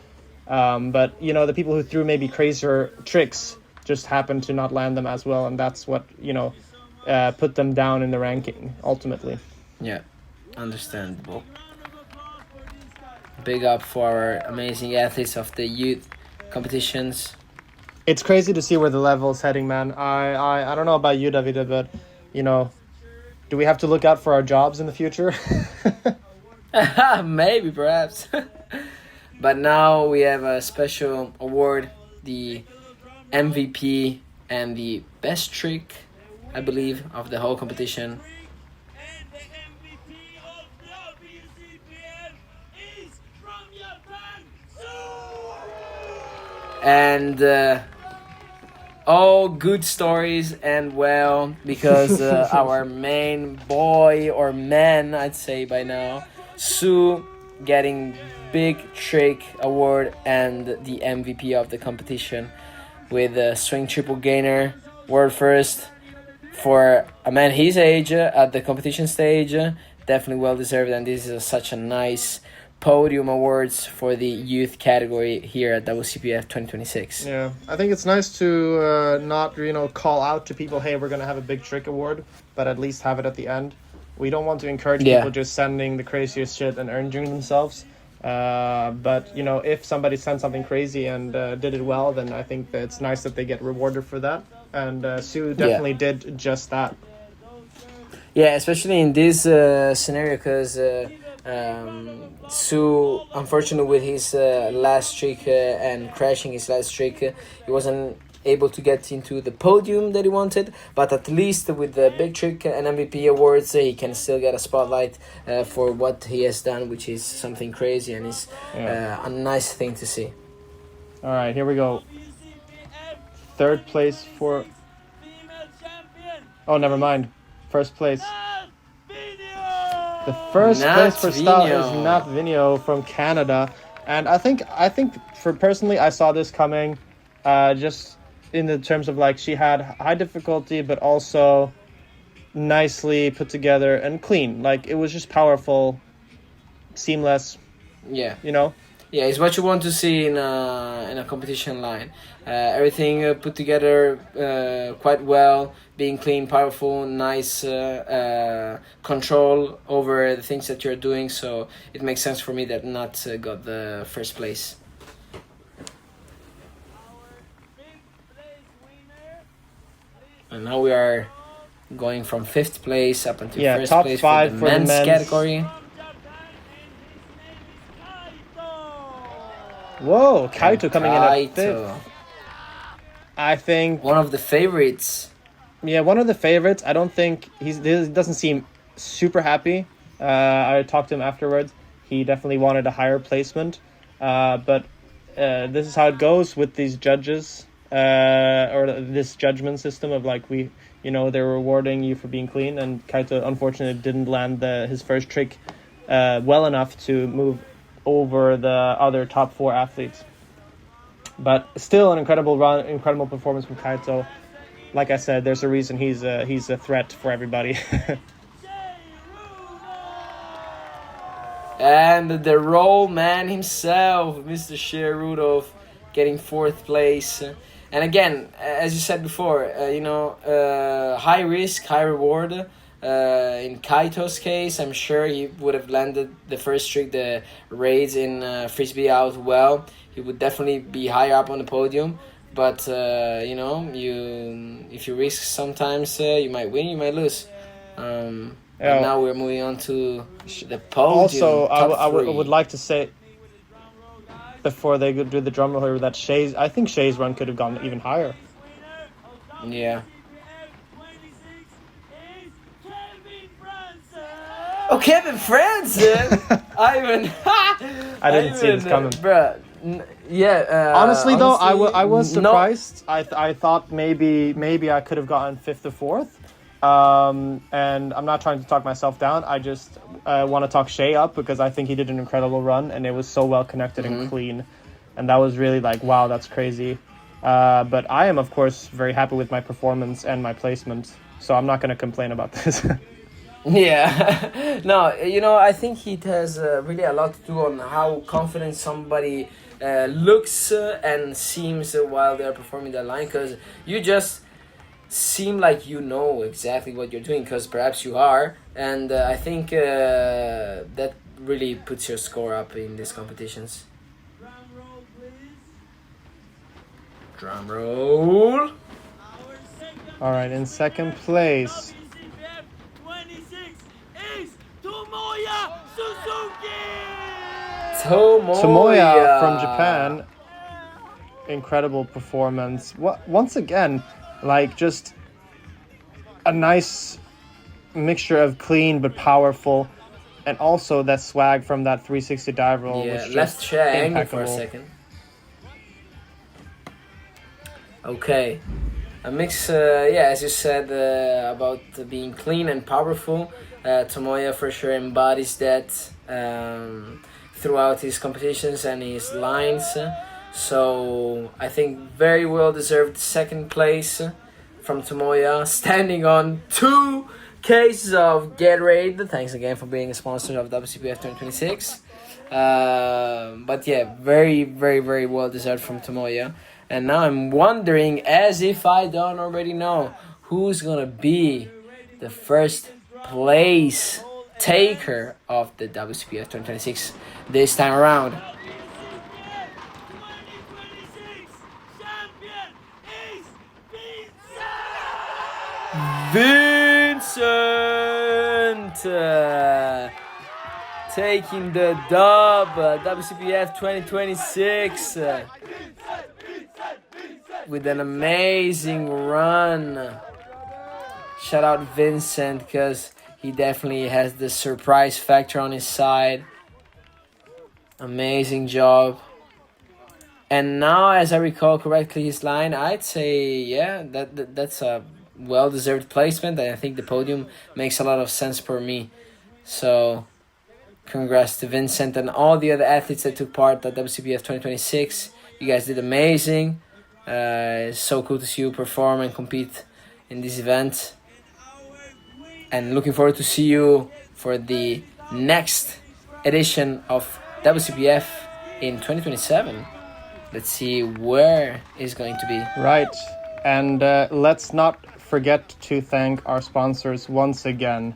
But the people who threw maybe crazier tricks just happened to not land them as well, and that's what put them down in the ranking ultimately. Yeah, understandable. Big up for our amazing athletes of the youth competitions. It's crazy to see where the level's heading, man. I don't know about you, Davide, but do we have to look out for our jobs in the future? Maybe, perhaps. But now we have a special award, the MVP and the best trick, I believe, of the whole competition. And the MVP of WCPF is from Japan, And all good stories end well, because our main boy, or man, I'd say by now, Sue, getting big trick award and the MVP of the competition with a swing triple gainer, world first. For a man his age at the competition stage, definitely well deserved, and this is such a nice podium awards for the youth category here at WCPF 2026. Yeah, I think it's nice to not call out to people, hey, we're gonna have a big trick award, but at least have it at the end. We don't want to encourage people just sending the craziest shit and injuring themselves. But if somebody sent something crazy and did it well, then I think that it's nice that they get rewarded for that. And Sue definitely did just that. Yeah, especially in this scenario, because Sue, unfortunately, with his last trick and crashing his last trick, he wasn't able to get into the podium that he wanted. But at least with the big trick and MVP awards, he can still get a spotlight for what he has done, which is something crazy and is a nice thing to see. All right, here we go. Third place for... Oh, never mind. First place. The first place for style is Nath Vinio from Canada. And I think for personally, I saw this coming just in the terms of like she had high difficulty, but also nicely put together and clean. Like it was just powerful, seamless. Yeah. Yeah, it's what you want to see in a competition line. Everything put together quite well, being clean, powerful, nice control over the things that you're doing. So it makes sense for me that Nath got the first place. And now we are going from 5th place up until first top place 5 for the men's category. Whoa, Kaito coming in at 5th. I think one of the favorites. Yeah, one of the favorites. I don't think he doesn't seem super happy. I talked to him afterwards. He definitely wanted a higher placement. But this is how it goes with these judges, or this judgment system of like they're rewarding you for being clean. And Kaito unfortunately didn't land his first trick well enough to move over the other top 4 athletes. But still an incredible run, incredible performance from Kaito. Like I said, there's a reason he's a threat for everybody. And the roll man himself, Mr. Shea Rudolph, getting 4th place. And again, as you said before, high risk, high reward. In Kaito's case, I'm sure he would have landed the first trick, the raids in Frisbee out well. He would definitely be higher up on the podium. But, if you risk sometimes, you might win, you might lose. But now we're moving on to the podium. Also, I would like to say, before they do the drum roll here, that I think Shay's run could have gone even higher. Yeah. Oh, Kevin Franzen! I didn't see this coming. Bruh. Honestly, though, I was surprised. No. I thought maybe I could have gotten 5th or 4th. And I'm not trying to talk myself down. I just want to talk Shay up because I think he did an incredible run and it was so well connected and clean. And that was really like, wow, that's crazy. But I am, of course, very happy with my performance and my placement. So I'm not going to complain about this. Yeah. No, I think it has really a lot to do on how confident somebody looks and seems while they're performing that line. Because you just seem like you know exactly what you're doing, because perhaps you are, and I think that really puts your score up in these competitions. Drum roll. All right, in 2nd place. WCPF 26 is Tomoya Suzuki. Tomoya from Japan. Incredible performance. Once again, like just a nice mixture of clean but powerful, and also that swag from that 360 dive roll. Yeah, was left just shag impeccable. for a second. Okay, a mix. As you said about being clean and powerful. Tomoya for sure embodies that throughout his competitions and his lines. So I think very well deserved 2nd place from Tomoya, standing on 2 cases of Gatorade. Thanks again for being a sponsor of WCPF 2026. But yeah, very, very, very well deserved from Tomoya. And now I'm wondering, as if I don't already know, who's gonna be the 1st place taker of the WCPF 2026 this time around. Vincent taking the dub, WCPF 2026 with an amazing run. Shout out Vincent, because he definitely has the surprise factor on his side. Amazing job. And now, as I recall correctly his line, I'd say, that's a well-deserved placement, and I think the podium makes a lot of sense for me. So, congrats to Vincent and all the other athletes that took part at WCPF 2026. You guys did amazing. It's so cool to see you perform and compete in this event. And looking forward to see you for the next edition of WCPF in 2027. Let's see where it's going to be. Right. And let's not forget to thank our sponsors once again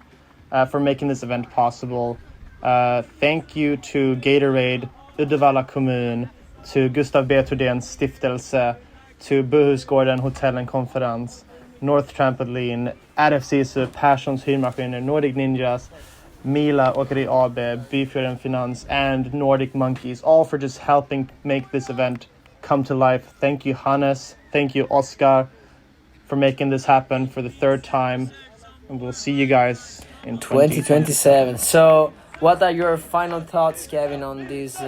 for making this event possible. Thank you to Gatorade, Uddevalla kommun, to Gustav B. Thordéns stiftelse, to Bohusgården Hotel and Conference, North Trampoline, RFC's Perssons Hyrmaskiner, Nordic Ninjas, Mila Åkeri AB, Byfjorden Finans, and Nordic Monkeys, all for just helping make this event come to life. Thank you, Hannes. Thank you, Oscar, for making this happen for the 3rd time. And we'll see you guys in 2027. So, what are your final thoughts, Kevin, on this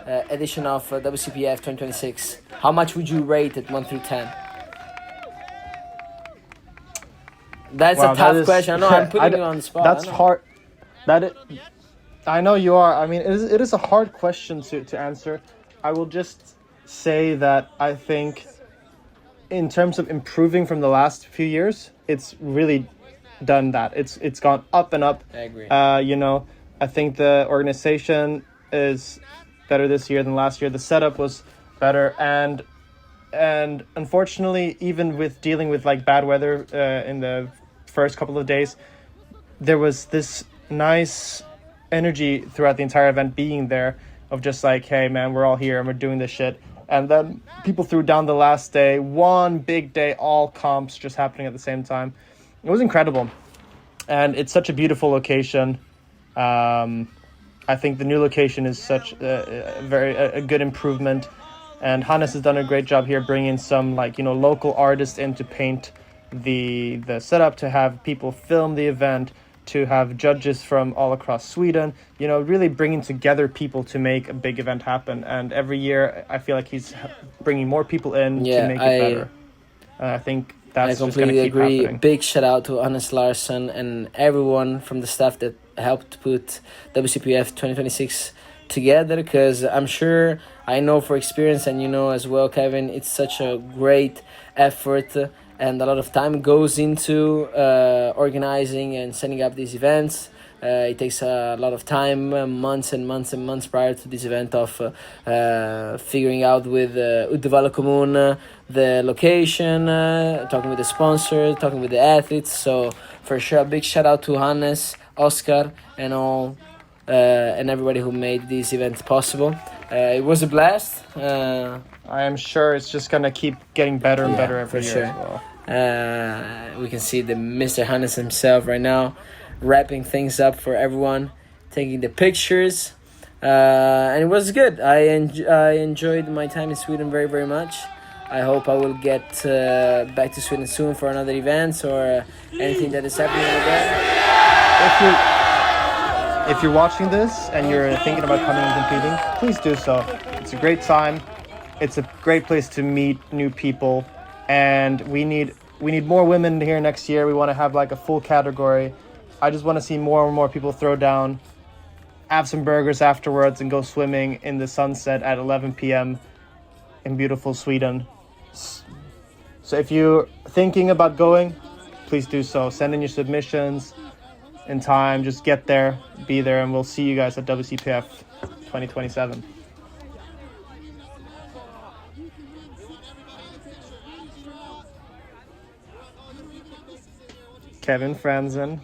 edition of WCPF 2026? How much would you rate it 1 through 10? That's a tough question. I know I'm putting you on the spot. That's hard. I know you are. I mean, it is a hard question to answer. I will just say that I think in terms of improving from the last few years, it's really done that. It's gone up and up. I agree. I think the organization is better this year than last year. The setup was better. And unfortunately, even with dealing with like bad weather in the first couple of days, there was this nice energy throughout the entire event being there of just like, hey man, we're all here and we're doing this shit. And then people threw down the last day, one big day, all comps just happening at the same time. It was incredible. And it's such a beautiful location. I think the new location is such a good improvement. And Hannes has done a great job here bringing some like, local artists in to paint the setup, to have people film the event, to have judges from all across Sweden, really bringing together people to make a big event happen. And every year I feel like he's bringing more people in to make it better. I think that's I just going to completely keep agree. happening. Big shout out to Hannes Larsson and everyone from the staff that helped put WCPF 2026 together, because I'm sure, I know for experience, and as well, Kevin, it's such a great effort and a lot of time goes into organizing and setting up these events. It takes a lot of time, months and months and months prior to this event, of figuring out with Uddevalla kommun the location, talking with the sponsor, talking with the athletes. So for sure, a big shout out to Hannes, Oscar, and all and everybody who made these events possible. It was a blast. I am sure it's just going to keep getting better and better every for year sure. as well. We can see the Mr. Hannes himself right now wrapping things up for everyone, taking the pictures, and it was good. I enjoyed my time in Sweden very, very much. I hope I will get back to Sweden soon for another event or anything that is happening over there. If you're watching this and you're thinking about coming and competing, please do so. It's a great time. It's a great place to meet new people, and we need more women here next year. We want to have like a full category. I just want to see more and more people throw down, have some burgers afterwards, and go swimming in the sunset at 11 p.m. in beautiful Sweden. So if you're thinking about going, please do so. Send in your submissions in time. Just get there, be there, and we'll see you guys at WCPF 2027. Kevin Franzen.